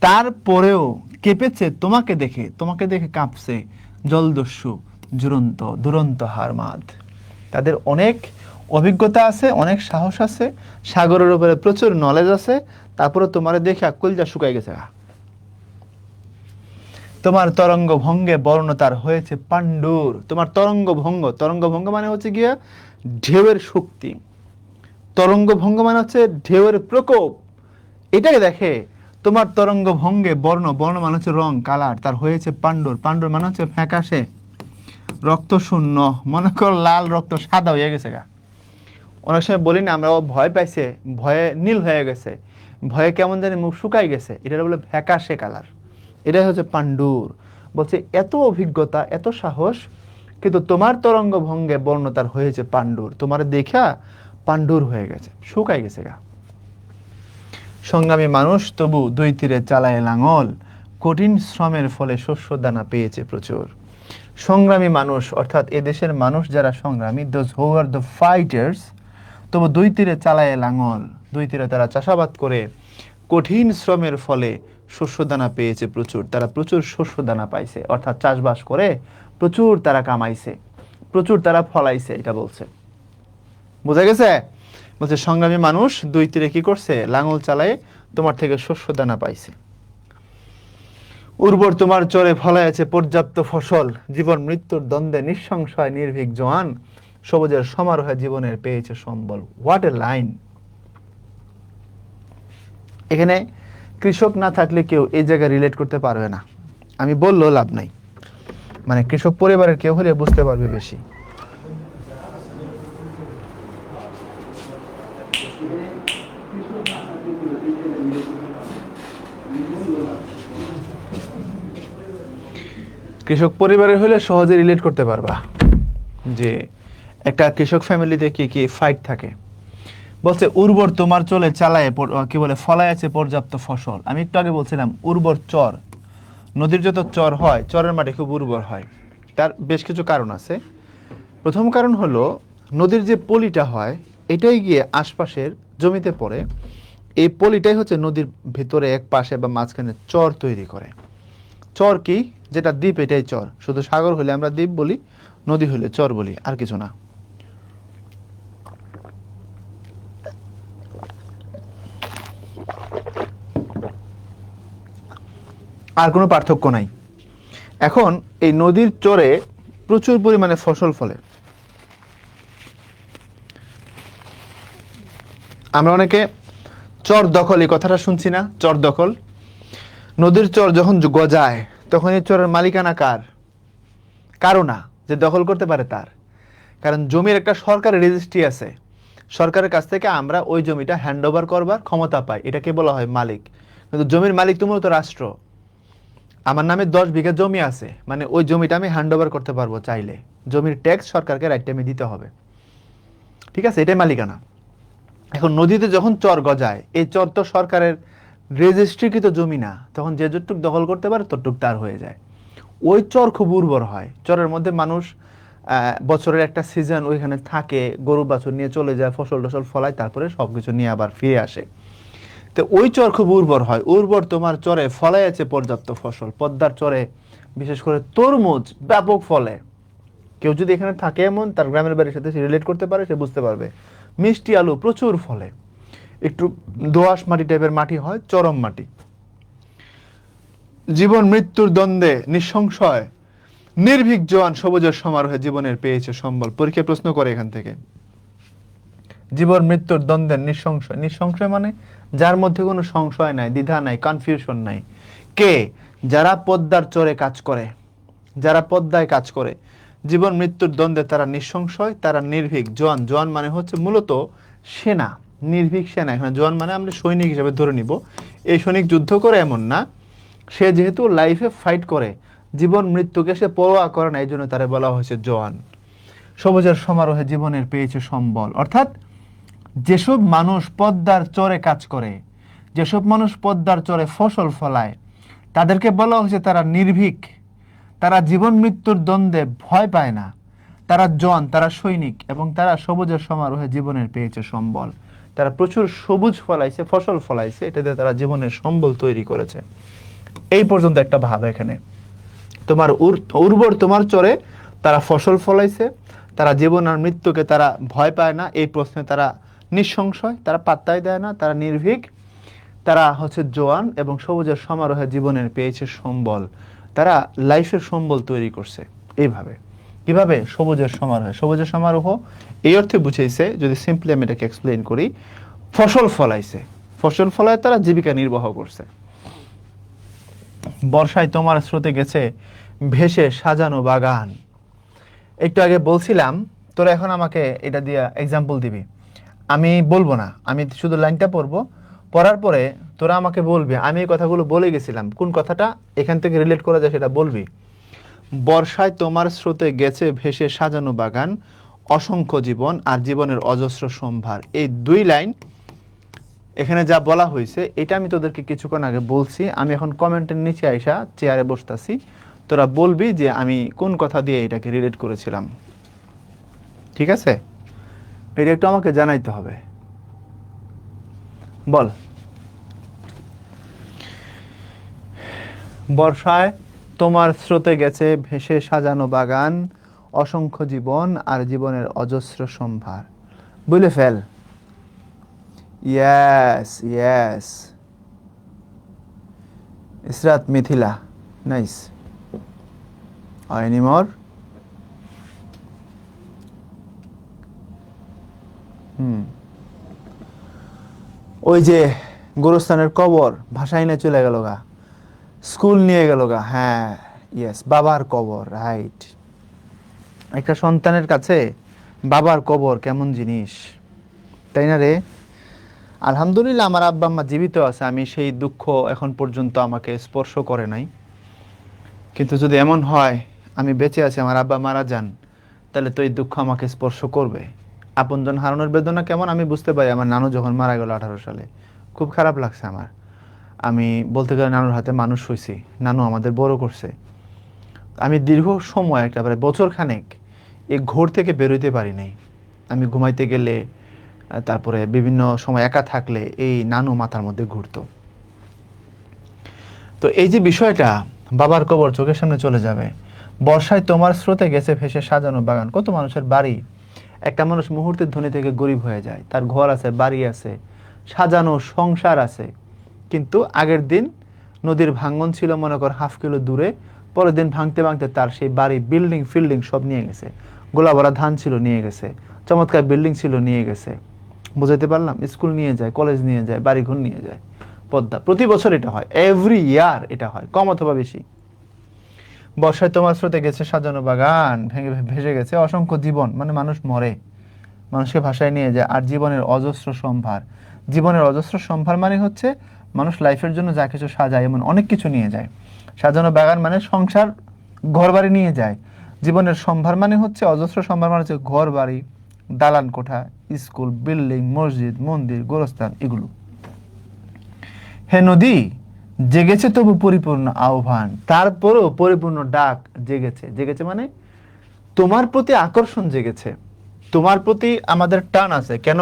তারপরেও কেঁপেছে তোমাকে দেখে, তোমাকে দেখে কাঁপছে জলদস্যু দুরন্ত হারমাদ। তাদের অনেক অভিজ্ঞতা আছে, অনেক সাহস আছে, সাগরের উপরে প্রচুর নলেজ আছে, তারপরে তোমার দেখে কলজা শুকাই গেছে। তোমার তরঙ্গ ভঙ্গে বর্ণ তার হয়েছে পাণ্ডুর। তোমার তরঙ্গ ভঙ্গ, তরঙ্গ ভঙ্গ মানে হচ্ছে গিয়া ঢেউয়ের শক্তি, তরঙ্গ ভঙ্গ মানে হচ্ছে ঢেউয়ের প্রকোপ। এটাকে দেখে তোমার তরঙ্গ ভঙ্গে বর্ণ, বর্ণ মানে হচ্ছে রং, কালার, তার হয়েছে পাণ্ডুর। পাণ্ডুর মানে হচ্ছে ফ্যাকাশে, রক্ত শূন্য, মনে কর লাল রক্ত সাদা হয়ে গেছে গা। অনেক সময় বলি না আমরা, ও ভয় পাইছে, ভয়ে নীল হয়ে গেছে, ভয়ে কেমন জানি মুখ শুকাই গেছে, এটা বলে ফ্যাকাশে কালার। এটাই হচ্ছে পাণ্ডুর। বলছে এত অভিজ্ঞতা, এত সাহস, কিন্তু তোমার তরঙ্গ ভঙ্গে বর্ণ তার হয়েছে পাণ্ডুর, তোমার দেখা পাণ্ডুর হয়ে গেছে, শুকাই গেছে গা। সংগ্রামী মানুষ তবু দুই তীরে চালায় লাঙল, কঠিন শ্রমের ফলে শস্য দানা পেয়েছে প্রচুর। সংগ্রামী মানুষ অর্থাৎ এদেশের মানুষ যারা সংগ্রামী, those who are the fighters, তবু দুই তীরে চালায় লাঙল, দুই তীরে তারা চাষাবাদ করে কঠিন শ্রমের ফলে শস্য দানা পেয়েছে প্রচুর, তারা প্রচুর শস্য দানা পাইছে, অর্থাৎ চাষবাস করে প্রচুর তারা কামাইছে, প্রচুর তারা ফলাইছে, এটা বলছে। বোঝা গেছে? বলছে সংগ্রামী মানুষ দুই তীরে কি করছে, লাঙল চালায় তোমার থেকে শস্য দানা পাইছে। উর্বর তোমার চরে ফলাইছে পর্যাপ্ত ফসল, জীবন মৃত্যুর দ্বন্দ্বে নিঃসংশয় নির্ভীক জোয়ান, সবুজের সমারোহে জীবনের পেয়েছে সম্বল। What a line! এখানে কৃষক না থাকলে কেউ এই জায়গায় রিলেট করতে পারবে না, আমি বললেও লাভ নাই, মানে কৃষক পরিবারের কেউ হলে বুঝতে পারবে বেশি। কৃষক পরিবারের হলে সহজে রিলেট করতে পারবা যে একটা কৃষক ফ্যামিলিতে কি কি ফাইট থাকে। বলছে উর্বর তোমার চলে চালায় কি বলে ফলায় আছে পর্যাপ্ত ফসল। আমি একটু আগে বলছিলাম উর্বর চর, নদীর যত চর হয়, চরের মাটি খুব উর্বর হয়। তার বেশ কিছু কারণ আছে। প্রথম কারণ হলো নদীর যে পলিটা হয় এটাই গিয়ে আশপাশের জমিতে পড়ে, এই পলিটাই হচ্ছে নদীর ভিতরে এক পাশে বা মাঝখানে চর তৈরি করে। চর কি, যেটা দ্বীপ এটাই চর, শুধু সাগর হলে আমরা দ্বীপ বলি, নদী হলে চর বলি, আর কিছু না। আর কোনো পার্থক্য নাই। এখন এই নদীর চরে প্রচুর পরিমাণে ফসল ফলে। আমরা অনেকে চর দখল এই কথাটা শুনছি না, চর দখল। নদীর চর যখন গজায় তখন এই চরের মালিকানা কার? কারো না, যে দখল করতে পারে তার। কারণ জমির একটা সরকারের রেজিস্ট্রি আছে, সরকারের কাছ থেকে আমরা ওই জমিটা হ্যান্ড ওভার করবার ক্ষমতা পাই, এটাকে বলা হয় মালিক। কিন্তু জমির মালিক তো মূলত রাষ্ট্র। আমার নামে 10 বিঘা জমি আছে, মানে ওই জমিটা আমি হ্যান্ড ওভার করতে পারবো চাইলে, জমির ট্যাক্স সরকারকে রাইট টাইমে দিতে হবে, ঠিক আছে, এটাই মালিকানা। এখন নদীতে যখন চর গজায়, এই চর তো সরকারের রেজিস্ট্রিকৃত জমি না, তখন যে যতটুক দখল করতে পারে ততটুক তার হয়ে যায়। ওই চর খুব উর্বর হয়, চরের মধ্যে মানুষ বছরের একটা সিজন ওইখানে থাকে, গরু বাছুর নিয়ে চলে যায়, ফসল টসল ফলায়, তারপরে সবকিছু নিয়ে আবার ফিরে আসে। তো ওই চর খুব উর্বর হয়। উর্বর তোমার চরে ফলাই আছে পর্যাপ্ত ফসল। পদ্মার চরে বিশেষ করে তরমুজ ব্যাপক ফলে। কেউ যদি এখানে থাকে এমন, তার গ্রামের বাড়ির সাথে সে রিলেট করতে পারে, সে বুঝতে পারবে। মিষ্টি আলু প্রচুর ফলে, একটু দোআঁশ মাটি টাইপের মাটি হয়, চরম মাটি। জীবন মৃত্যুর দ্বন্দ্বে নিঃসংশয় নির্ভীক জোয়ান, সবুজের সমারোহে জীবনের পেয়েছে সম্বল। পরীক্ষায় প্রশ্ন করে এখান থেকে, জীবন মৃত্যুর দ্বন্দ্বের নিঃসংশয়। নিঃসংশয় মানে যার মধ্যে কোনো সংশয় নাই, দ্বিধা নাই, কনফিউশন নাই। কে? যারা পদ্মার চরে কাজ করে, যারা পদ্মায় কাজ করে, জীবন মৃত্যুর দ্বন্দ্বে তারা নিঃসংশয়, তারা নির্ভীক। জোয়ান, জোয়ান মানে হচ্ছে মূলত সেনা, নির্ভীক সেনা। এখানে জোয়ান মানে আমরা সৈনিক হিসেবে ধরে নিব। এই সৈনিক যুদ্ধ করে এমন না, সে যেহেতু লাইফে ফাইট করে, জীবন মৃত্যুকে সে পরোয়া করে না, এই জন্য তারা বলা হয়েছে জোয়ান। সবুজের সমারোহে জীবনের পেয়েছে সম্বল। অর্থাৎ যেসব মানুষ পদ্মার চরে কাজ করে, যেসব মানুষ পদ্মার চরে ফসল ফলায়, তাদেরকে বলা হয়েছে তারা নির্ভীক, তারা জীবন মৃত্যুর দ্বন্দ্বে ভয় পায় না, তারা জোয়ান, তারা সৈনিক, এবং তারা সবুজের সমারোহে জীবনের পেয়েছে সম্বল। তারা প্রচুর সবুজ ফলাইছে, ফসল ফলাইছে, এটাতে তারা জীবনের সম্বল তৈরি করেছে। এই পর্যন্ত একটা ভাব। এখানে তোমার উর্বর তোমার চরে তারা ফসল ফলাইছে, তারা জীবন আর মৃত্যুকে তারা ভয় পায় না, এই প্রশ্নে তারা নিঃসংশয়, তারা পাত্তাই দেয় না, তারা নির্ভীক, তারা হচ্ছে জোয়ান, এবং সবুজের সমারোহে জীবনের পেয়েছে সম্বল। তারা লাইফের সম্বল তৈরি করছে। এইভাবে কিভাবে? সবুজের সমারোহে। সবুজের সমারোহ এই অর্থে বুঝাইছে, যদি সিম্পলি আমি এটাকে এক্সপ্লেইন করি, ফসল ফলাইছে, ফসল ফলায় তারা জীবিকা নির্বাহ করছে। বর্ষায় তোমার স্রোতে গেছে ভেসে সাজানো বাগান। একটু আগে বলছিলাম, তোরা এখন আমাকে এটা দিয়ে এক্সাম্পল দিবি, আমি বলবো না, আমি শুধু লাইনটা পড়বো, পড়ার পরে তোরা আমাকে বলবি আমি এই কথাগুলো বলে গেছিলাম, কোন কথাটা এখান থেকে রিলেট করা যায় সেটা বলবি। বর্ষায় তোমার স্রোতে গেছে ভেসে সাজানো বাগান, অসংখ্য জীবন আর জীবনের অজস্র সম্ভার। এই দুই লাইন এখানে যা বলা হয়েছে এটা আমি তোদেরকে কিছুক্ষণ আগে বলছি। আমি এখন কমেন্টের নিচে আইসা চেয়ারে বসতাছি, তোরা বলবি যে আমি কোন কথা দিয়ে এটাকে রিলেট করেছিলাম। ঠিক আছে, এটা একটু আমাকে জানাইতে হবে। বল। বর্ষায় তোমার স্রোতে গেছে ভেসে সাজানো বাগান, অসংখ্য জীবন আর জীবনের অজস্র সম্ভার। বুঝলে fail. Yes yes, Israt Mithila, nice. Any more? ওই যে গোরস্থানের কবর ভাসাই না চলে গেল গা, স্কুল নিয়ে গেল গা। হ্যাঁ, ইয়েস, বাবার কবর, রাইট। একটা সন্তানের কাছে বাবার কবর কেমন জিনিস, তাই না রে? আলহামদুলিল্লাহ আমার আব্বা আম্মা জীবিত আছে, আমি সেই দুঃখ এখন পর্যন্ত আমাকে স্পর্শ করে নাই। কিন্তু যদি এমন হয় আমি বেঁচে আছি, আমার আব্বা মারা যান, তাহলে তো এই দুঃখ আমাকে স্পর্শ করবে। আপনজন হারানোর বেদনা কেমন আমি বুঝতে পারি। আমার নানু যখন মারা গেল 18 সালে, খুব খারাপ লাগছে আমার। আমি বলতে গেলে নানুর হাতে মানুষ হয়েছি, নানু আমাদের বড় করছে। আমি দীর্ঘ সময়, একটা প্রায় বছর খানেক, এই ঘোর থেকে বেরোতে পারি নাই। আমি ঘুমাইতে গেলে, তারপরে বিভিন্ন সময় একা থাকলে এই নানু মাথার মধ্যে ঘুরতো। তো এই যে বিষয়টা, বাবার কবর চোখের সামনে চলে যাবে। বর্ষায় তোমার স্রোতে গেছে ভেসে সাজানো বাগান। কত মানুষের বাড়ি, একটা মানুষ মুহূর্তের ধনী থেকে গরিব হয়ে যায়, তার ঘর আছে, বাড়ি আছে, সাজানো সংসার আছে, কিন্তু আগের দিন নদীর ভাঙ্গন ছিল মনে কর হাফ কিলো দূরে, পরের দিন ভাঙতে ভাঙতে তার সেই বাড়ি, বিল্ডিং ফিল্ডিং সব নিয়ে গেছে। গোলা ভরা ধান ছিল, নিয়ে গেছে। চমৎকার বিল্ডিং ছিল, নিয়ে গেছে। বুঝাইতে পারলাম? স্কুল নিয়ে যায়, কলেজ নিয়ে যায়, বাড়িঘর নিয়ে যায়। পদ্মা প্রতি বছর এটা হয়, এভরি ইয়ার এটা হয়, কম অথবা বেশি। বর্ষায় তোমার স্রোতে গেছে সাজানো বাগান, ভেঙে ভেসে গেছে অসংখ্য জীবন, মানে মানুষ মরে, মানুষকে ভাষায় নিয়ে যায়, আর জীবনের অজস্র সম্ভার। জীবনের অজস্র সম্ভার মানে হচ্ছে মানুষ লাইফের জন্য যা কিছু সাজায়, এমন অনেক কিছু নিয়ে যায়। সাজানো বাগান মানে সংসার, ঘর বাড়ি নিয়ে যায়। জীবনের সম্ভার মানে হচ্ছে অজস্র সম্ভার, মানে হচ্ছে ঘর বাড়ি, দালান কোঠা, স্কুল, বিল্ডিং, মসজিদ, মন্দির, গোরস্থান, এগুলো। হে নদী, জেগেছে তবু পরিপূর্ণ আহ্বান, তারপরেও পরিপূর্ণ ডাক জেগেছে। জেগেছে মানে তোমার প্রতি আকর্ষণ জেগেছে, তোমার প্রতি আমাদের টান আছে। কেন?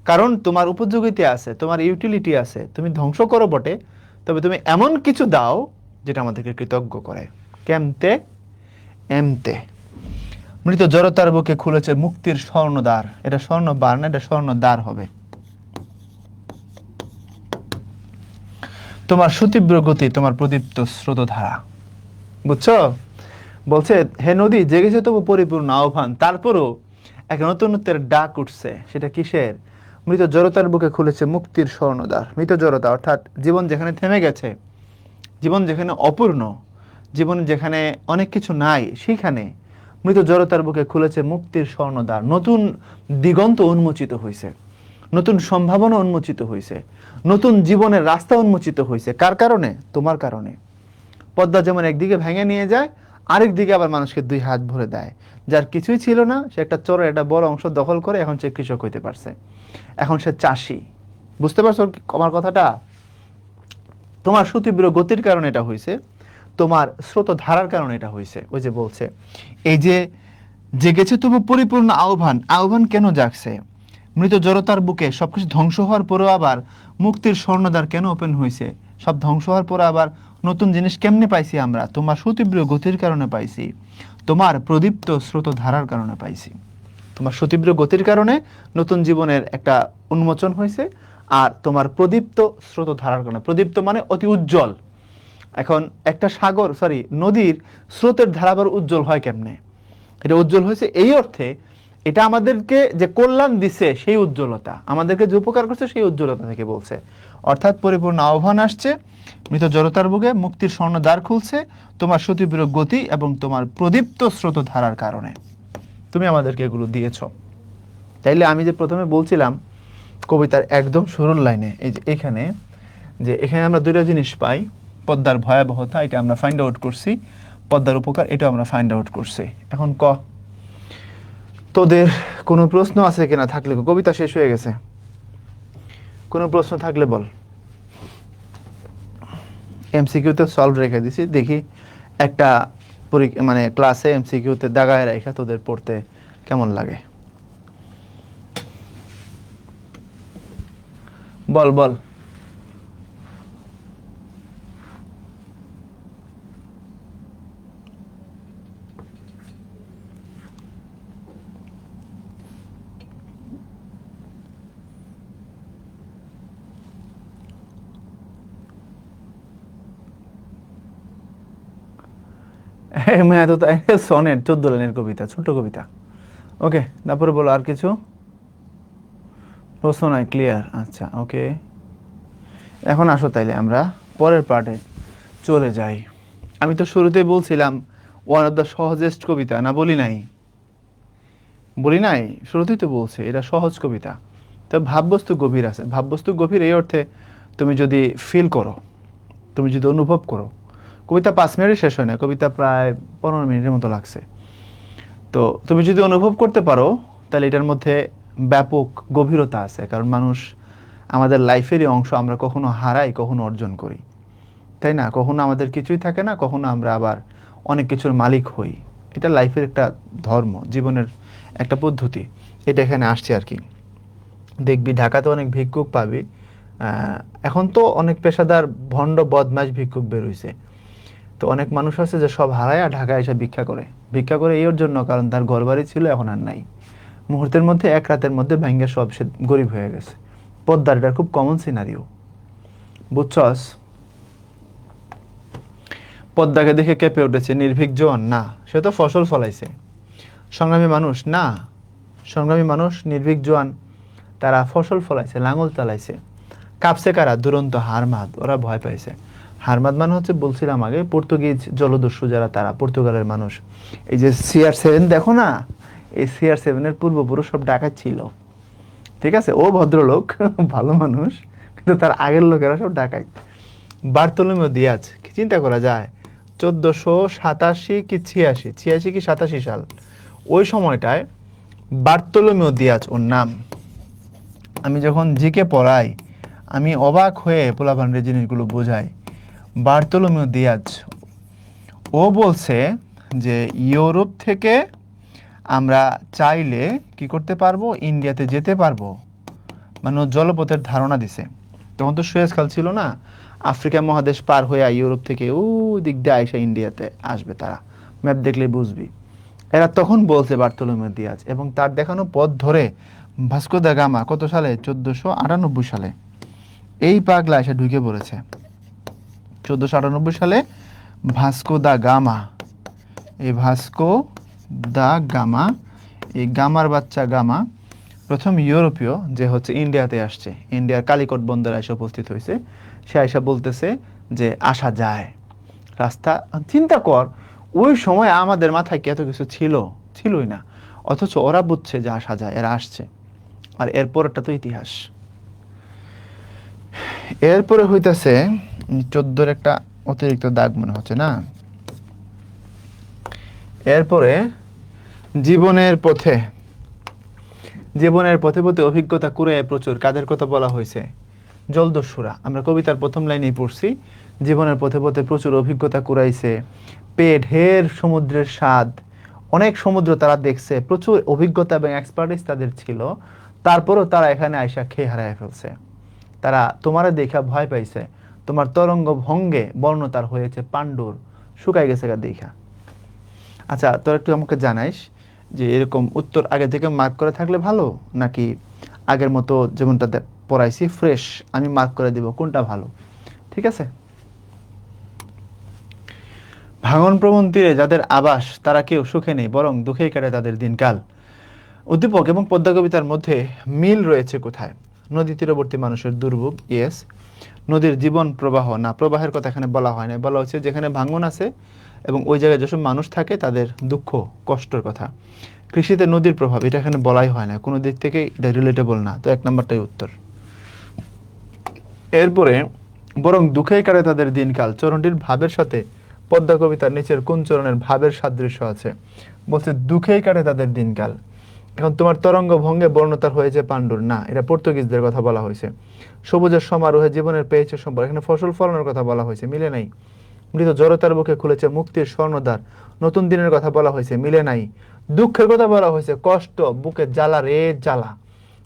কারণ তোমার উপযোগিতা আছে, তোমার ইউটিলিটি আছে। তুমি ধ্বংস করো বটে, তবে তুমি এমন কিছু দাও যেটা আমাদেরকে কৃতজ্ঞ করে। কেমতে? এমতে। মৃত জড়তার বুকে খুলেছে মুক্তির স্বর্ণদ্বার। এটা স্বর্ণবার না, এটা স্বর্ণদ্বার হবে। তোমার সুতীব্র গতি, তোমার প্রদীপ্ত স্রোতধারা। বুঝছো? বলছে হে নদী, জেগেছে তবু পরিপূর্ণ আহ্বান, তারপরও এক নতুনত্বের ডাক উঠছে। সেটা কিসের? মৃত জড়তার বুকে খুলেছে মুক্তির স্বর্ণদ্বার। মৃত জড়তা অর্থাৎ জীবন যেখানে থেমে গেছে, জীবন যেখানে অপূর্ণ, জীবন যেখানে অনেক কিছু নাই, সেখানে মৃত জড়তার বুকে খুলেছে মুক্তির স্বর্ণদ্বার। নতুন দিগন্ত উন্মোচিত হয়েছে, নতুন সম্ভাবনা উন্মোচিত হয়েছে, নতুন জীবনের রাস্তা উন্মোচিত হয়েছে। কার কারণে? তোমার কারণে। পদ্মা যেমন একদিকে ভেঙে নিয়ে যায়, আরেক দিকে আবার মানুষকে দুই হাত ভরে দেয়। যার কিছুই ছিল না, সে একটা চরের একটা বড় অংশ দখল করে এখন সে কৃষক হইতে পারছে, এখন সে চাষি। বুঝতে পারছো আমার কথাটা? তোমার সুতীব্র গতির কারণে এটা হয়েছে, তোমার স্রোত ধারার কারণে এটা হয়েছে। ওই যে বলছে এই যে জেগেছে তবু পরিপূর্ণ আহ্বান। আহ্বান কেন জাগছে? মৃত জড়তার বুকে সবকিছু ধ্বংস হওয়ার পরেও আবার মুক্তির স্বর্ণদ্বার কেন ওপেন হয়েছে? সব ধ্বংস হওয়ার পরে আবার নতুন জিনিস কেমনে পাইছি আমরা? তোমার সুতীব্র গতির কারণে পাইছি, তোমার প্রদীপ্ত স্রোত ধারার কারণে পাইছি। তোমার সুতীব্র গতির কারণে নতুন জীবনের একটা উন্মোচন হয়েছে, আর তোমার প্রদীপ্ত স্রোত ধারার কারণে। প্রদীপ্ত মানে অতি উজ্জ্বল। এখন একটা সাগর, সরি, নদীর স্রোতের ধারা আবার উজ্জ্বল হয় কেমনে? এটা উজ্জ্বল হয়েছে এই অর্থে, এটা আমাদেরকে যে কল্যাণ দিছে, সেই উজ্জ্বলতা, আমাদেরকে যে উপকার করছে সেই উজ্জ্বলতা থেকে বলছে। অর্থাৎ পরিপূর্ণ আহ্বান আসছে, মৃত জড়তার বুকে মুক্তির স্বর্ণদ্বার খুলছে তোমার সুতীব্র গতি এবং তোমার প্রদীপ্ত স্রোত ধারার কারণে। তুমি আমাদেরকে এগুলো দিয়েছ। তাইলে আমি যে প্রথমে বলছিলাম কবিতার একদম শুরুর লাইনে, এই যে এখানে, যে এখানে আমরা দুইটা জিনিস পাই। পদ্মার ভয়াবহতা, এটা আমরা ফাইন্ড আউট করছি। পদ্মার উপকার, এটা আমরা ফাইন্ড আউট করছি। এখন তোদের কোনো প্রশ্ন আছে কিনা? থাকলে কবিতা শেষ হয়ে গেছে, কোনো প্রশ্ন থাকলে বল। এমসিকিউতে সলভ রেখে দিছি, দেখি একটা মানে ক্লাসে এমসিকিউতে দাগায় রেখে তোদের পড়তে কেমন লাগে। বল বল। হ্যাঁ তো তাই, সনেট 14 লাইনের কবিতা, ছোট কবিতা। ওকে, তারপরে বলো আর কিছু। প্রশ্ন নাই, ক্লিয়ার? আচ্ছা ওকে, এখন আসো তাইলে আমরা পরের পার্টে চলে যাই। আমি তো শুরুতেই বলছিলাম ওয়ান অফ দ্য সহজেস্ট কবিতা, না বলি নাই? বলি নাই? শুরুতেই তো বলছি এটা সহজ কবিতা। তো ভাববস্তু গভীর আছে। ভাববস্তু গভীর এই অর্থে, তুমি যদি ফিল করো, তুমি যদি অনুভব করো। কবিতা 5 মিনিটে শেষ হয় না, কবিতা প্রায় 15 মিনিটের মতো লাগছে। তো তুমি যদি অনুভব করতে পারো, তাহলে এটার মধ্যে ব্যাপক গভীরতা আছে। কারণ মানুষ আমাদের লাইফেরই অংশ, আমরা কখনো হারাই, কখনো অর্জন করি, তাই না? কখনো আমাদের কিছুই থাকে না, কখনো আমরা আবার অনেক কিছুর মালিক হই। এটা লাইফের একটা ধর্ম, জীবনের একটা পদ্ধতি। এটা এখানে আসছে আর কি। দেখবি ঢাকাতে অনেক ভিক্ষুক পাবি। এখন তো অনেক পেশাদার ভণ্ড বদমাশ ভিক্ষুক বের হইছে। তো অনেক মানুষ আছে যে সব হারায়া ঢাকায় এসে ভিক্ষা করে। ভিক্ষা করে এই ওর জন্য, কারণ তার ঘরবাড়ি ছিল, এখন আর নাই। মুহূর্তের মধ্যে, এক রাতের মধ্যে ভেঙে সব সে গরিব হয়ে গেছে। পদ্মার এটা খুব কমন সিনারিও, বুঝছস? পদ্মাকে দেখে কেঁপে উঠেছে নির্ভীক জন? না, সে তো ফসল ফলাইছে। সংগ্রামী মানুষ? না, সংগ্রামী মানুষ নির্ভীক জোয়ান, তারা ফসল ফলাইছে, লাঙল চালাইছে। কাঁপছে কারা? দুরন্ত হারমাদ, ওরা ভয় পাইছে। হারমাদ মানে হচ্ছে, বলছিলাম আগে, পর্তুগিজ জলদস্যু যারা, তারা পর্তুগালের মানুষ। এই যে CR7 দেখো না, এই CR7-এর পূর্বপুরুষ সব ডাকাত ছিল, ঠিক আছে? ও ভদ্রলোক ভালো মানুষ, কিন্তু তার আগের লোকেরা সব ডাকাত। বার্তোলোমেও দিয়াজ, কি চিন্তা করা যায়, 1487 কি 86 কি 87 সাল, ওই সময়টায় বার্তোলোমেও দিয়াজ ওর নাম। আমি যখন জিকে পড়াই, আমি অবাক হয়ে পোলাপানরে জিনিসগুলো বোঝাই। বার্তোলোমেও দিয়াজ, ও বলছে যে ইউরোপ থেকে আমরা চাইলে কি করতে পারবো, ইন্ডিয়াতে যেতে পারবো। মানে ও জলপথের ধারণা দিছে। তখন তো সুয়েজ খাল ছিল না, আফ্রিকা মহাদেশ পার হয়ে ইউরোপ থেকে ওই দিক দিয়ে আইসা ইন্ডিয়াতে আসবে তারা, ম্যাপ দেখলে বুঝবি। এরা তখন বলছে বার্তোলোমেও দিয়াজ, এবং তার দেখানো পথ ধরে ভাস্কো দা গামা কত সালে, 1498 সালে এই পাগলা এসে ঢুকে পড়েছে। 1498 সালে ভাস্কো দা গামা, এই ভাস্কো দা গামা, এই গামার বাচ্চা গামা প্রথম ইউরোপীয় যে হচ্ছে ইন্ডিয়াতে আসছে, ইন্ডিয়ার কালিকট বন্দরে এসে উপস্থিত হয়েছে। সে আইসা বলতেছে যে আসা যায় রাস্তা। চিন্তা কর, ওই সময় আমাদের মাথায় কি এত কিছু ছিল? ছিলই না। অথচ ওরা বুঝছে যে আসা যায়, এরা আসছে। আর এরপরটা তো ইতিহাস। এরপরে হইতাছে 14-র একটা অতিরিক্ত দাগ মনে হচ্ছে না। এরপরে জীবনের পথে, জীবনের পথে পথে অভিজ্ঞতা কুড়ায় প্রচুর, কাদের কথা বলা হয়েছে? জলদস্যুরা। আমরা কবিতার প্রথম লাইনেই পড়ছি, জীবনের পথে পথে প্রচুর অভিজ্ঞতা কুড়াইছে, পেয়ে ঢের সমুদ্রের স্বাদ, অনেক সমুদ্র তারা দেখছে, প্রচুর অভিজ্ঞতা এবং এক্সপার্টিস তাদের ছিল। তারপরেও তারা এখানে আইসা খেয়ে হারায় ফেলছে। তারা তোমারে দেখা ভয় পাইছে, তোমার তরঙ্গ ভঙ্গে বর্ণ তার হয়েছে পাণ্ডুর, শুকাই গেছে গা দেখা। আচ্ছা, তোরা একটু আমাকে জানাইস যে এরকম উত্তর আগে থেকে মার্ক করে থাকলে ভালো, নাকি আগের মতো যেমনটা পড়াইছি ফ্রেশ আমি মার্ক করে দিব, কোনটা ভালো? ঠিক আছে। ভাঙন প্রবণ তীরে যাদের আবাস, তারা কেউ সুখে নেই, বরং দুঃখেই কাটে তাদের দিনকাল। উদ্দীপক এবং পদ্মা কবিতার মধ্যে মিল রয়েছে কোথায়? নদী তীরবর্তী মানুষের দুর্ভোগ, ইয়েস। নদীর জীবন প্রবাহ, না, প্রবাহের কথা এখানে বলা হয় না, বলা হচ্ছে যেখানে ভাঙন আছে এবং ওই জায়গায় যেসব মানুষ থাকে তাদের দুঃখ কষ্টের কথা। কৃষিতে নদীর প্রভাব, এটা এখানে বলাই হয় না, কোনো দিক থেকে এটা রিলেটেবল না, তো 1 নম্বরটাই উত্তর। এরপরে বরং দুঃখেই কাটে তাদের দিনকাল, চরণটির ভাবের সাথে পদ্মা কবিতার নিচের কোন চরণের ভাবের সাদৃশ্য আছে? বলছে দুঃখেই কাটে তাদের দিনকাল। এখন তোমার তরঙ্গ ভঙ্গে বর্ণতার হয়েছে পাণ্ডুর, না, এটা পর্তুগিজদের কথা বলা হয়েছে। সবুজের সমারোহে জীবনের পেয়েছে সম্পদ, এখানে ফসল ফলানোর কথা বলা হয়েছে, মিলে নাই। মৃত জড়তার বুকে খুলেছে মুক্তির স্বর্ণদ্বার, নতুন দিনের কথা বলা হয়েছে, মিলে নাই। দুঃখের কথা বলা হয়েছে, কষ্ট, বুকে জ্বালা রে জ্বালা।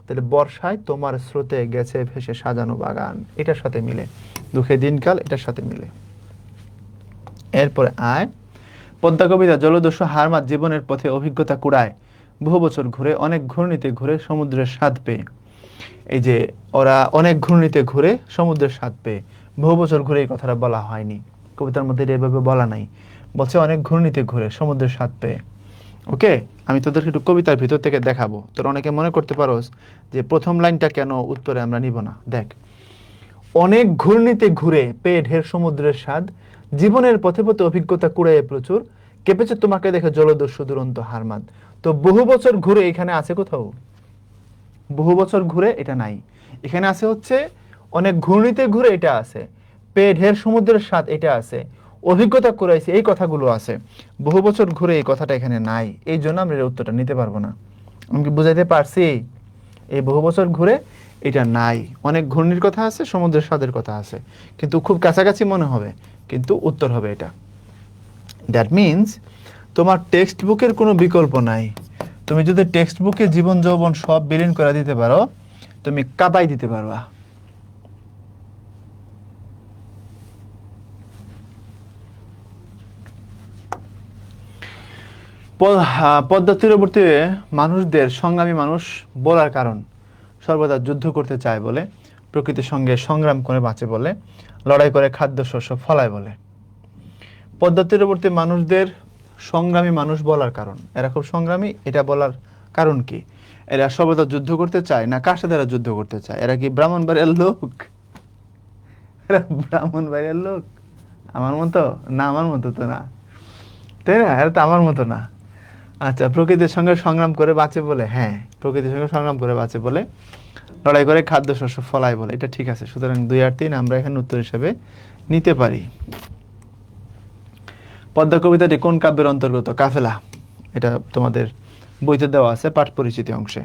তাহলে বর্ষায় তোমার স্রোতে গেছে ভেসে সাজানো বাগান, এটার সাথে মিলে। দুঃখের দিনকাল এটার সাথে মিলে। এরপরে আয়, পদ্মা কবিতা জলদস্যু হারমাত জীবনের পথে অভিজ্ঞতা কুড়ায়, বহু বছর ঘুরে অনেক ঘূর্ণিতে ঘুরে সমুদ্রের স্বাদ পেয়ে। এই যে ওরা অনেক ঘূর্ণিতে ঘুরে সমুদ্রের স্বাদ পেয়ে, বহু বছর ঘুরে এই কথাটা বলা হয়নি, কবিতার মধ্যে এভাবে বলা নাই, বলছে অনেক ঘূর্ণিতে ঘুরে সমুদ্রের স্বাদ পেয়ে। ওকে, আমি তোদেরকে একটু কবিতার ভিতর থেকে দেখাবো, তোর অনেকে মনে করতে পারোস যে প্রথম লাইনটা কেন উত্তরে আমরা নিব না। দেখ, অনেক ঘূর্ণিতে ঘুরে পেয়ে ঢের সমুদ্রের স্বাদ, জীবনের পথে পথে অভিজ্ঞতা কুড়ায় প্রচুর, কেঁপেছে তোমাকে দেখে জলদস্যু দুরন্ত হারমাদ। তো বহু বছর ঘুরে এখানে আছে কোথাও? বহু বছর ঘুরে এটা নাই, এখানে আছে হচ্ছে অনেক ঘূর্ণিতে ঘুরে, এটা আছে। পেয়ে ঢের সমুদ্রের স্বাদ, এটা আছে। অভিজ্ঞতা কুড়াইছে, এই কথাগুলো আছে। বহু বছর ঘুরে এই কথাটা এখানে নাই, এই জন্য আমরা এর উত্তরটা নিতে পারবো না। আমি কি বুঝাইতে পারছি? এই বহু বছর ঘুরে এটা নাই, অনেক ঘূর্ণির কথা আছে, সমুদ্রের স্বাদের কথা আছে, কিন্তু খুব কাছাকাছি মনে হবে, কিন্তু উত্তর হবে এটা। দ্যাট মিনস তোমার টেক্সট বুকের কোনো বিকল্প নাই। তুমি যদি টেক্সট বুকে জীবন যৌবন সব বিলীন করে দিতে পারো, তুমি কাঁপাই দিতে পারবা। পদ্মা তীরবর্তী মানুষদের সংগ্রামী মানুষ বলার কারণ, সর্বদা যুদ্ধ করতে চায় বলে, প্রকৃতির সঙ্গে সংগ্রাম করে বাঁচে বলে, লড়াই করে খাদ্যশস্য ফলায় বলে। পদ্মা তীরবর্তী মানুষদের সংগ্রামী মানুষ বলার কারণ, এরা খুব সংগ্রামী, এটা বলার কারণ কি? এরা সর্বদা যুদ্ধ করতে চায় না, কার সাথে এরা যুদ্ধ করতে চায়? এরা কি ব্রাহ্মণবাড়িয়ার লোক? এরা ব্রাহ্মণবাড়িয়ার লোক আমার মতো না? আমার মতো তো না, তাই না? এরা তো আমার মতো না। আচ্ছা, প্রকৃতির সঙ্গে সংগ্রাম করে বাঁচে বলে, হ্যাঁ, প্রকৃতির সঙ্গে সংগ্রাম করে বাঁচে বলে, লড়াই করে খাদ্যশস্য ফলায় বলে, এটা ঠিক আছে। সুতরাং 2 আর 3 আমরা এখানে উত্তর হিসেবে নিতে পারি। পদ্মা কবিতাটি কোন কাব্যের অন্তর্গত? কাফেলা, এটা তোমাদের বইতে দেওয়া আছে পাঠ পরিচিতি অংশে।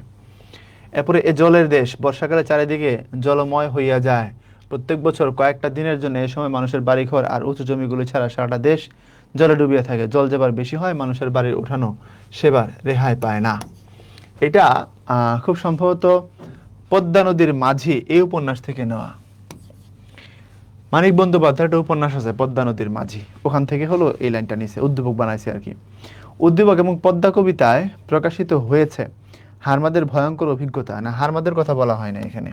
এরপরে এ জলের দেশ, বর্ষাকালে চারিদিকে জলময় হইয়া যায়, প্রত্যেক বছর কয়েকটা দিনের জন্য এই সময় মানুষের বাড়িঘর আর উঁচু জমিগুলো ছাড়া সারাটা দেশ জলে ডুবিয়ে থাকে, জল যেবার বেশি হয় মানুষের বাড়ির উঠানো সেবার রেহাই পায় না। এটা খুব সম্ভবত পদ্মা নদীর মাঝি এই উপন্যাস থেকে নেওয়া। মানিক বন্দ্যোপাধ্যায় একটা উপন্যাস আছে পদ্মা নদীর মাঝি, ওখান থেকে হলো এই লাইনটা নিছে, উদ্দীপক বানাইছে আর কি। উদ্দীপক এবং পদ্মা কবিতায় প্রকাশিত হয়েছে হারমাদের ভয়ঙ্কর অভিজ্ঞতা, না হারমাদের কথা বলা হয় না এখানে,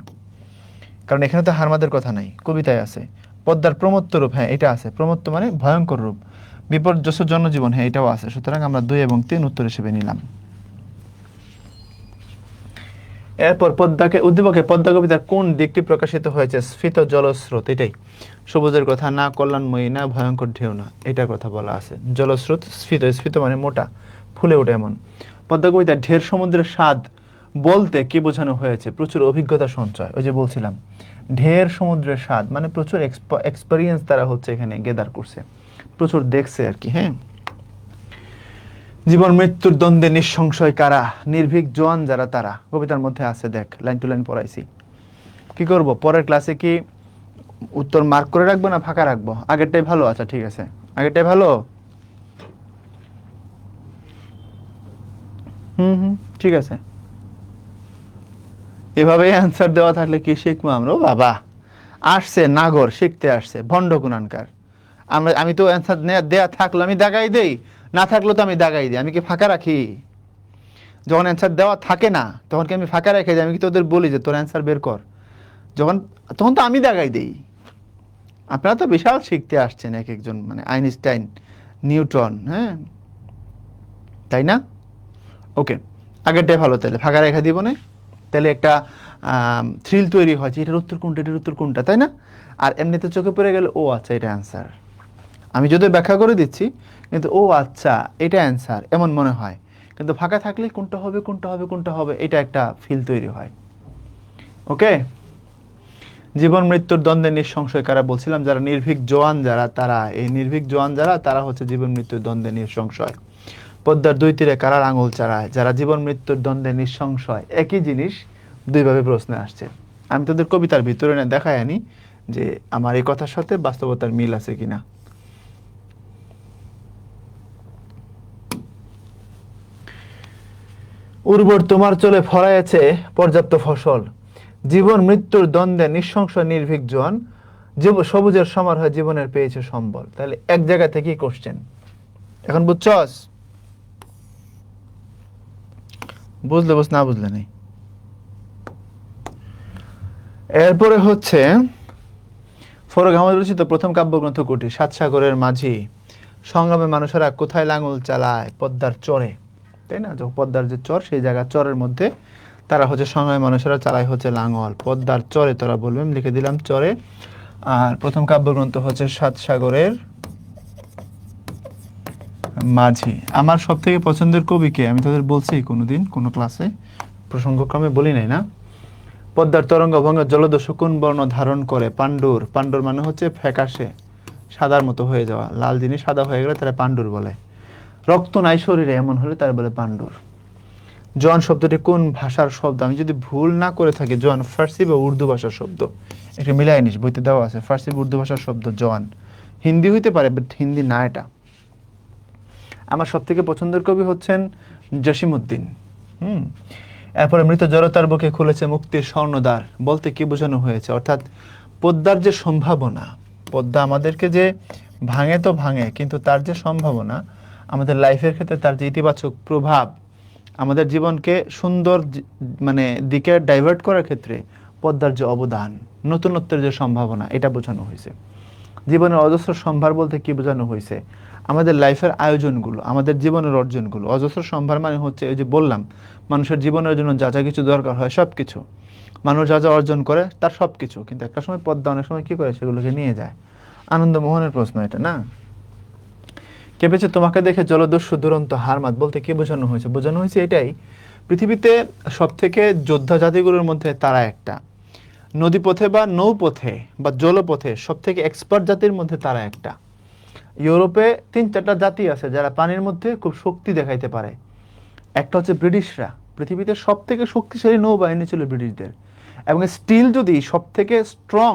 কারণ এখানে তো হারমাদের কথা নাই, কবিতায় আছে। পদ্মার প্রমত্ত রূপ, হ্যাঁ এটা আছে, প্রমত্ত মানে ভয়ঙ্কর রূপ, বিপর্যস্ত জনজীবন, হ্যাঁ এটাও আছে। সুতরাং আমরা 2 এবং 3 উত্তর হিসেবে নিলাম। এরপর উদ্দীপকে পদ্মা কবিতার কোন দিকটি প্রকাশিত হয়েছে? স্ফীত জলস্রোত, এটাই। সবুজের কথা না, কল্যাণময়ী না, ভয়ঙ্কর ঢেউ না, এটার কথা বলা আছে। জলস্রোত স্ফীত, স্ফীত মানে মোটা, ফুলে ওঠে এমন। পদ্মা কবিতায় ঢের সমুদ্রের স্বাদ বলতে কি বোঝানো হয়েছে? প্রচুর অভিজ্ঞতা সঞ্চয়, ওই যে বলছিলাম, ঢের সমুদ্রের স্বাদ মানে প্রচুর এক্সপেরিয়েন্স তারা হচ্ছে এখানে গেদার করছে, প্রচুর দেখছে আর কি। হ্যাঁ, জীবন মৃত্যুর দ্বন্দ্বে নিঃসংশয় কারা, নির্ভীক জোয়ান যারা তারা, কবিতার মধ্যে আছে। দেখ, লাইন টু লাইন পড়াইছি। কি করব, পরের ক্লাসে কি উত্তর মার্ক করে রাখবো না ফাঁকা রাখবো? আগেরটাই ভালো? আচ্ছা ঠিক আছে, আগেরটাই ভালো। ঠিক আছে। এভাবে অ্যান্সার দেওয়া থাকলে কি শিখবো আমরা? ও বাবা, আসছে নাগর শিখতে আসছে, ভণ্ড গুণানকার। আমি তো অ্যান্সার দেয়া থাকলো আমি দাগাই দেই, না থাকলো তো আমি দাগাই দিই, আমি কি ফাঁকা রাখি? যখন অ্যান্সার দেওয়া থাকে না তখন কি আমি ফাঁকা রেখে যাই? আমি কি তোদের বলি যে তোর অ্যান্সার বের কর? যখন, তখন তো আমি দাগাই দেই। আপনারা তো বিশাল শিখতে আসছেন এক একজন, মানে আইনস্টাইন, নিউটন, হ্যাঁ তাই না? ওকে, আগেরটাই ভালো, তাহলে ফাঁকা রেখা দিব না, তাহলে একটা থ্রিল তৈরি হয় যে এটার উত্তর কোনটা, এটার উত্তর কোনটা, তাই না? আর এমনিতে চোখে পড়ে গেলে ও আচ্ছা এটা অ্যান্সার, আমি যদি ব্যাখ্যা করে দিচ্ছি কিন্তু ও আচ্ছা এটা অ্যান্সার এমন মনে হয়, কিন্তু ফাঁকা থাকলে কোনটা হবে কোনটা হবে কোনটা হবে এটা একটা ফিল তৈরি হয়। ওকে, জীবন মৃত্যুর দ্বন্দ্বে নিঃসংশয় কারা বলছিলাম, যারা নির্ভীক জোয়ান যারা, তারা এই নির্ভীক জোয়ান যারা, তারা হচ্ছে জীবন মৃত্যুর দ্বন্দ্বে নিঃসংশয়। পদ্মার দুই তীরে কারার আঙুল চালায়, যারা জীবন মৃত্যুর দ্বন্দ্বে নিঃসংশয়। একই জিনিস দুইভাবে প্রশ্নে আসছে। আমি তোদের কবিতার ভিতরে না দেখাই আনি যে আমার এই কথার সাথে বাস্তবতার মিল আছে কিনা। উর্বর তোমার চলে ফলাইছে পর্যাপ্ত ফসল, জীবন মৃত্যুর দ্বন্দ্বে নিঃসংশয় নির্ভীক জোয়ান, সবুজের সমারোহে জীবনের পেয়েছে সম্বল। তাহলে এক জায়গা থেকেই কোশ্চেন। এখন বুঝছস? বুঝলে বুঝ, না বুঝলে নেই। এরপরে হচ্ছে ফরুক আহমদ রচিত প্রথম কাব্যগ্রন্থ কোনটি? সাত সাগরের মাঝি। সংগ্রামে মানুষেরা কোথায় লাঙল চালায়? পদ্মার চরে, তাই না? যখন পদ্মার যে চর, সেই জায়গা চরের মধ্যে তারা হচ্ছে সংগ্রামে মানুষেরা চালায় হচ্ছে লাঙল। পদ্মার চরে তোরা বলবেন, লিখে দিলাম চরে। আর প্রথম কাব্যগ্রন্থ হচ্ছে সাত সাগরের মাঝি। আমার সব থেকে পছন্দের কবিকে আমি তোদের বলছি কোনোদিন কোনো ক্লাসে, প্রসঙ্গক্রমে বলি নাই না? পদ্মার তরঙ্গ ভঙ্গ জলদস্যু কোন বর্ণ ধারণ করে? পাণ্ডুর। পাণ্ডুর মানে হচ্ছে ফ্যাকাশে, সাদার মতো হয়ে যাওয়া। লাল জিনিস সাদা হয়ে গেলে তারা পাণ্ডুর বলে। রক্ত নাই শরীরে এমন হলে তারা বলে পাণ্ডুর। জোয়ান শব্দটি কোন ভাষার শব্দ? আমি যদি ভুল না করে থাকি, জোয়ান ফার্সি বা উর্দু ভাষার শব্দ। এটা মিলাই নিস, বইতে দেওয়া আছে ফার্সি উর্দু ভাষার শব্দ জোয়ান। হিন্দি হইতে পারে, বাট হিন্দি না এটা। আমার সব থেকে পছন্দের কবি হচ্ছেন জসিমউদ্দিন। এরপরে মৃত জড়তার বুকে খুলেছে মুক্তির স্বর্ণদ্বার বলতে কি বোঝানো হয়েছে? অর্থাৎ পদ্মার যে সম্ভাবনা, পদ্মা আমাদেরকে যে ভাঙে তো ভাঙে, কিন্তু তার যে সম্ভাবনা আমাদের লাইফের ক্ষেত্রে, তার যে ইতিবাচক প্রভাব আমাদের জীবনকে সুন্দর মানে দিকে ডাইভার্ট করার ক্ষেত্রে পদ্মার যে অবদান, নতুনত্বের যে সম্ভাবনা, এটা বোঝানো হয়েছে। জীবনের অজস্র সম্ভার বলতে কি বোঝানো হয়েছে? আমাদের লাইফের আয়োজনগুলো, আমাদের জীবনের অর্জনগুলো। অজস্র সম্ভার মানে হচ্ছে ওই যে বললাম, মানুষের জীবনের জন্য যা যা কিছু দরকার হয় সব কিছু, মানুষ যা যা অর্জন করে তার সব কিছু, কিন্তু একটা সময় পদ্মা অনেক সময় কি করে সেগুলোকে নিয়ে যায়। আনন্দমোহনের প্রশ্ন এটা না? কেঁপেছে তোমাকে দেখে জলদস্যু দুরন্ত হারমাত বলতে কি বোঝানো হয়েছে? বোঝানো হয়েছে এটাই, পৃথিবীতে সব থেকে যোদ্ধা জাতিগুলোর মধ্যে তারা একটা। নদীপথে বা নৌপথে বা জলপথে সব থেকে এক্সপার্ট জাতির মধ্যে তারা একটা। ইউরোপে 3-4টা জাতি আছে যারা পানির মধ্যে খুব শক্তি দেখাইতে পারে। একটা হচ্ছে ব্রিটিশরা। পৃথিবীতে সব থেকে শক্তিশালী নৌবাহিনী ছিল ব্রিটিশদের, এবং স্টিল যদি সব থেকে স্ট্রং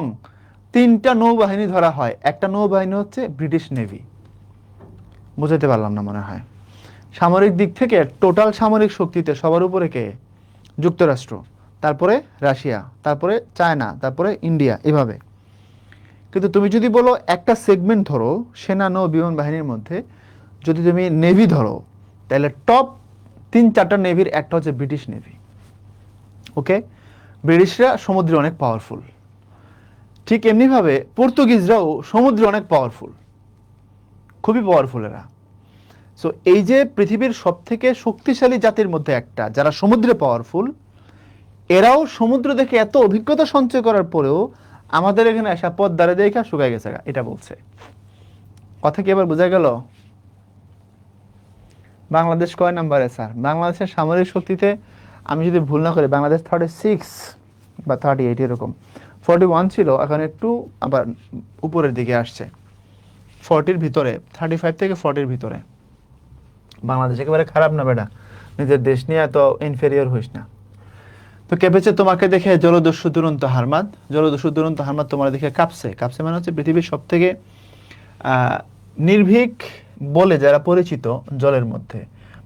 3টা নৌবাহিনী ধরা হয়, একটা নৌবাহিনী হচ্ছে ব্রিটিশ নেভি। বুঝাতে পারলাম না মনে হয়। সামরিক দিক থেকে টোটাল সামরিক শক্তিতে সবার উপরে কে? যুক্তরাষ্ট্র, তারপরে রাশিয়া, তারপরে চায়না, তারপরে ইন্ডিয়া, এভাবে। কিন্তু তুমি যদি বলো একটা সেগমেন্ট ধরো সেনা নৌ বিমান বাহিনীর মধ্যে, যদি তুমি নেভি ধরো, তাহলে টপ 3-4টা নেভির একটা হচ্ছে ব্রিটিশ নেভি। ওকে, ব্রিটিশরা সমুদ্রে অনেক পাওয়ারফুল, ঠিক এমনিভাবে পর্তুগিজরাও সমুদ্রে অনেক পাওয়ারফুল, খুবই পাওয়ারফুল এরা। সো এই যে পৃথিবীর সব থেকে শক্তিশালী জাতির মধ্যে একটা, যারা সমুদ্রে পাওয়ারফুল, এরাও সমুদ্র দেখে এত অভিজ্ঞতা সঞ্চয় করার পরেও আমাদের এখানে আসা পদ্মারে দেখা শুকায় গেছে, এটা বলছে। কথা কি এবার বোঝা গেল? বাংলাদেশ কয় নাম্বারে স্যার? বাংলাদেশের সামরিক শক্তিতে আমি যদি ভুল না করি বাংলাদেশ 36 বা 38 এরকম। 41 ছিল, এখন একটু আবার উপরের দিকে আসছে, 40-র ভিতরে, 35 থেকে 40-র ভিতরে। বাংলাদেশ একেবারে খারাপ না বেটা, নিজের দেশ নিয়ে এত ইনফেরিয়র হইস না। তো কেঁপেছে তোমাকে দেখে জলদস্যু দুরন্ত হারমাদ। জলদস্যু দুরন্ত হারমাদ তোমার দেখে কাঁপছে। কাঁপছে মানে হচ্ছে পৃথিবীর সব থেকে নির্ভীক বলে যারা পরিচিত জলের মধ্যে,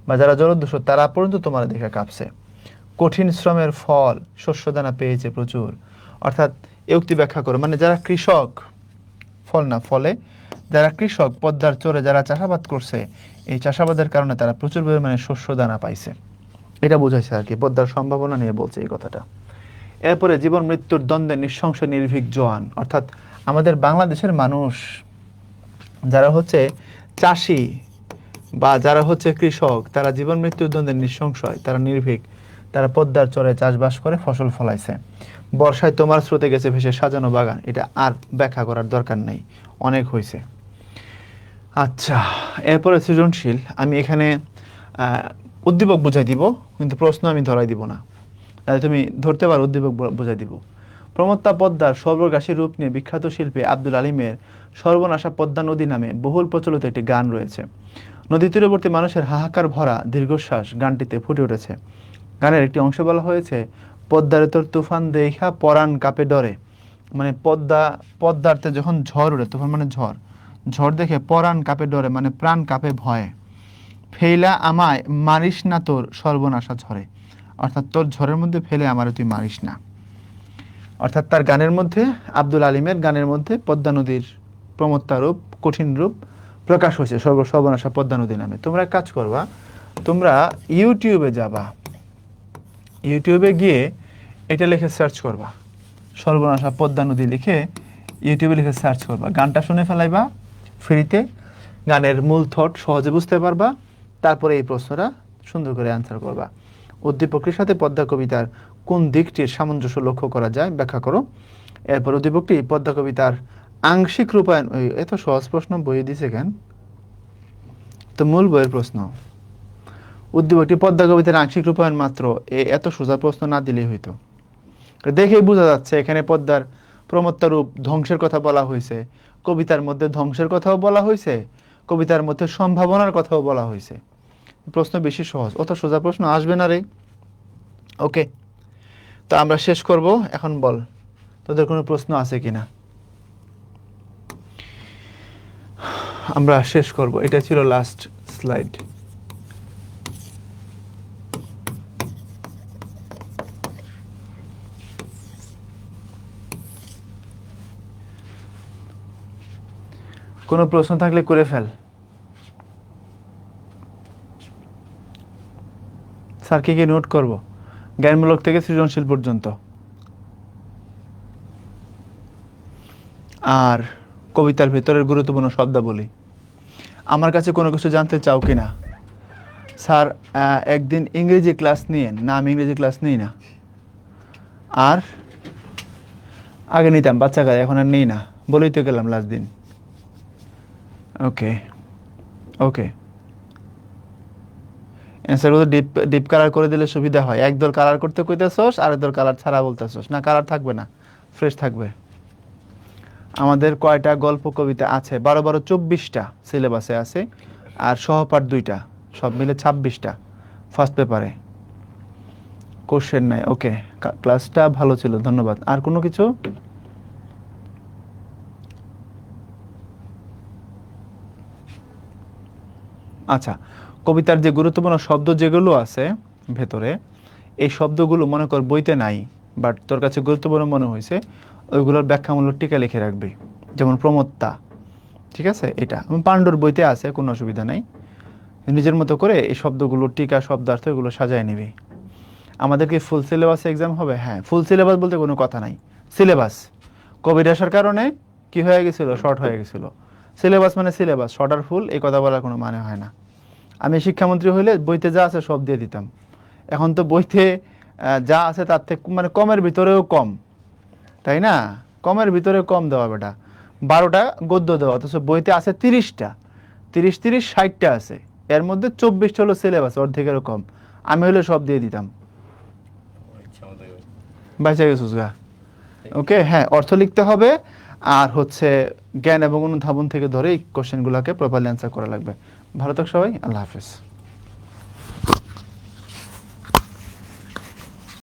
বা যারা জলদস্যু, তারা পর্যন্ত তোমার দেখে কাঁপছে। কঠিন শ্রমের ফল শস্যদানা পেয়েছে প্রচুর। অর্থাৎ এই উক্তি ব্যাখ্যা করো, মানে যারা কৃষক, ফল না ফলে, যারা কৃষক পদ্মার চরে যারা চাষাবাদ করছে, এই চাষাবাদের কারণে তারা প্রচুর পরিমাণে শস্যদানা পাইছে। এটা বোঝাইছে আর কি, পদ্মার সম্ভাবনা নিয়ে বলছে এই কথাটা। এরপরে জীবন মৃত্যুর দ্বন্দ্বে নিঃসংশয় নির্ভীক জোয়ান, অর্থাৎ আমাদের বাংলাদেশের মানুষ যারা হচ্ছে চাষি বা যারা হচ্ছে কৃষক, তারা জীবন মৃত্যুর দ্বন্দ্বে নিঃসংশয়, তারা নির্ভীক, তারা পদ্মার চরে চাষবাস করে ফসল ফলাইছে। বর্ষায় তোমার স্রোতে গেছে ভেসে সাজানো বাগান, এটা আর ব্যাখ্যা করার দরকার নেই, অনেক হয়েছে। আচ্ছা, এরপরে সৃজনশীল। আমি এখানে উদ্দীপক বোঝাই দিব, কিন্তু প্রশ্ন আমি ধরাই দিব না, তাহলে তুমি ধরতে পারো উদ্দীপক বোঝাই দিব। প্রমত্তা পদ্মার সর্বগ্রাসী রূপ নিয়ে বিখ্যাত শিল্পী আব্দুল আলিমের সর্বনাশা পদ্মা নদী নামে বহুল প্রচলিত একটি গান রয়েছে। নদী তীরবর্তী মানুষের হাহাকার ভরা দীর্ঘশ্বাস গানটিতে ফুটে উঠেছে। গানের একটি অংশে বলা হয়েছে, পদ্মারে তোর তুফান দেখা পরাণ কাপে ডরে। মানে পদ্মারতে যখন ঝড় উঠে, তুফান মানে ঝড়, ঝড় দেখে পরাণ কাপে ডরে মানে প্রাণ কাপে ভয়ে। ফেইলা আমায় মারিস না তোর সর্বনাশা ঝরে, অর্থাৎ তোর ঝড়ের মধ্যে ফেলে আমারে তুই মারিস না। অর্থাৎ তার গানের মধ্যে, আব্দুল আলিমের গানের মধ্যে পদ্মা নদীর প্রমত্তা রূপ, কঠিন রূপ প্রকাশ হয়েছে সর্বনাশা পদ্মা নদী নামে। তোমরা এক কাজ করবা, তোমরা ইউটিউবে যাবা, ইউটিউবে গিয়ে এটা লিখে সার্চ করবা, সর্বনাশা পদ্মা নদী লিখে ইউটিউবে লিখে সার্চ করবা, গানটা শুনে ফেলাইবা ফ্রিতে, গানের মূল থট সহজে বুঝতে পারবা, তারপরে এই প্রশ্নটা সুন্দর করে অ্যান্সার করবা। উদ্দীপকের সাথে পদ্মা কবিতার কোন দিকটির সামঞ্জস্য লক্ষ্য করা যায় ব্যাখ্যা করো। এরপর উদ্দীপকটি পদ্মা কবিতার আংশিক রূপায়ণ, এত সহজ প্রশ্ন বইয়ে দিছে কেন, তো মূল বইয়ের প্রশ্ন। উদ্দীপকটি পদ্মা কবিতার আংশিক রূপায়ণ মাত্র, এত সোজা প্রশ্ন না দিলেই হইতো। দেখেই বোঝা যাচ্ছে এখানে পদ্মার প্রমত্তা রূপ ধ্বংসের কথা বলা হয়েছে, কবিতার মধ্যে ধ্বংসের কথাও বলা হয়েছে, কবিতার মধ্যে সম্ভাবনার কথাও বলা হয়েছে। প্রশ্ন বেশি সহজ, অত সোজা প্রশ্ন আসবে না রে। ওকে, তো আমরা শেষ করব এখন। বল তোদের কোনো প্রশ্ন আছে কিনা, আমরা শেষ করব। এটা ছিল লাস্ট স্লাইড। কোনো প্রশ্ন থাকলে করে ফেল। স্যার কি কি নোট করব, জ্ঞানমূলক থেকে সৃজনশীল পর্যন্ত, আর কবিতার ভেতরের গুরুত্বপূর্ণ শব্দাবলী। আমার কাছে কোনো কিছু জানতে চাও কিনা? স্যার একদিন ইংরেজি ক্লাস নিয়েন না, আমি ইংরেজি ক্লাস নিই না, আর আগে নিতাম বাচ্চাকালে, এখন আর নেই না, বলেই তো গেলাম লাস্ট দিন। ওকে ওকে, অ্যান্সারগুলো ডিপ ডিপ কালার করে দিলে সুবিধা হয়। একদল কালার করতে কইতেছস, আরেকদল কালার ছাড়া বলতেছস না, কালার থাকবে না, ফ্রেশ থাকবে। আমাদের কয়টা গল্প কবিতা আছে? 12-24টা সিলেবাসে আছে, আর সহপাঠ 2টা, সব মিলে 26টা ফার্স্ট পেপারে। কোশ্চেন নাই। ওকে, ক্লাসটা ভালো ছিল, ধন্যবাদ। আর কোনো কিছু? আচ্ছা, কবিতার যে গুরুত্বপূর্ণ শব্দ যেগুলো আছে ভেতরে, এই শব্দগুলো মনে কর বইতে নাই, বাট তোর কাছে গুরুত্বপূর্ণ মনে হয়েছে, ওইগুলোর ব্যাখ্যামূলক টিকা লিখে রাখবি। যেমন প্রমত্তা, ঠিক আছে, এটা পাণ্ডুর বইতে আছে, কোনো অসুবিধা নাই। নিজের মতো করে এই শব্দগুলো, টিকা, শব্দার্থ এগুলো সাজায় নিবি। আমাদেরকে ফুল সিলেবাসে এক্সাম হবে? হ্যাঁ, ফুল সিলেবাস বলতে কোনো কথা নাই। সিলেবাস কোভিড আসার কারণে কি হয়ে গেছিল, শর্ট হয়ে গেছিল। সিলেবাস মানে সিলেবাস, শর্ট আর ফুল এই কথা বলার কোনো মানে হয় না। আমি শিক্ষামন্ত্রী হইলে বইতে যা আছে সব দিয়ে দিতাম। এখন তো বইতে যা আছে তার থেকে মানে কমের ভিতরেও কম, তাই না? কমের ভিতরে কম দেওয়া বেটা, 12টা গদ্য দেওয়া, অথচ বইতে আছে 30টা, 30-60টা আছে, এর মধ্যে 24টা হলো সিলেবাস, অর্ধেকেরও কম। আমি হলে সব দিয়ে দিতাম। বাইচা গেছিস গা। ওকে, হ্যাঁ, অর্থ লিখতে হবে, আর হচ্ছে জ্ঞান এবং অনুধাবন থেকে ধরে এই কোশ্চেনগুলোকে প্রপারলি অ্যান্সার করা লাগবে। ভালো থাক সবাই, আল্লাহ হাফেজ।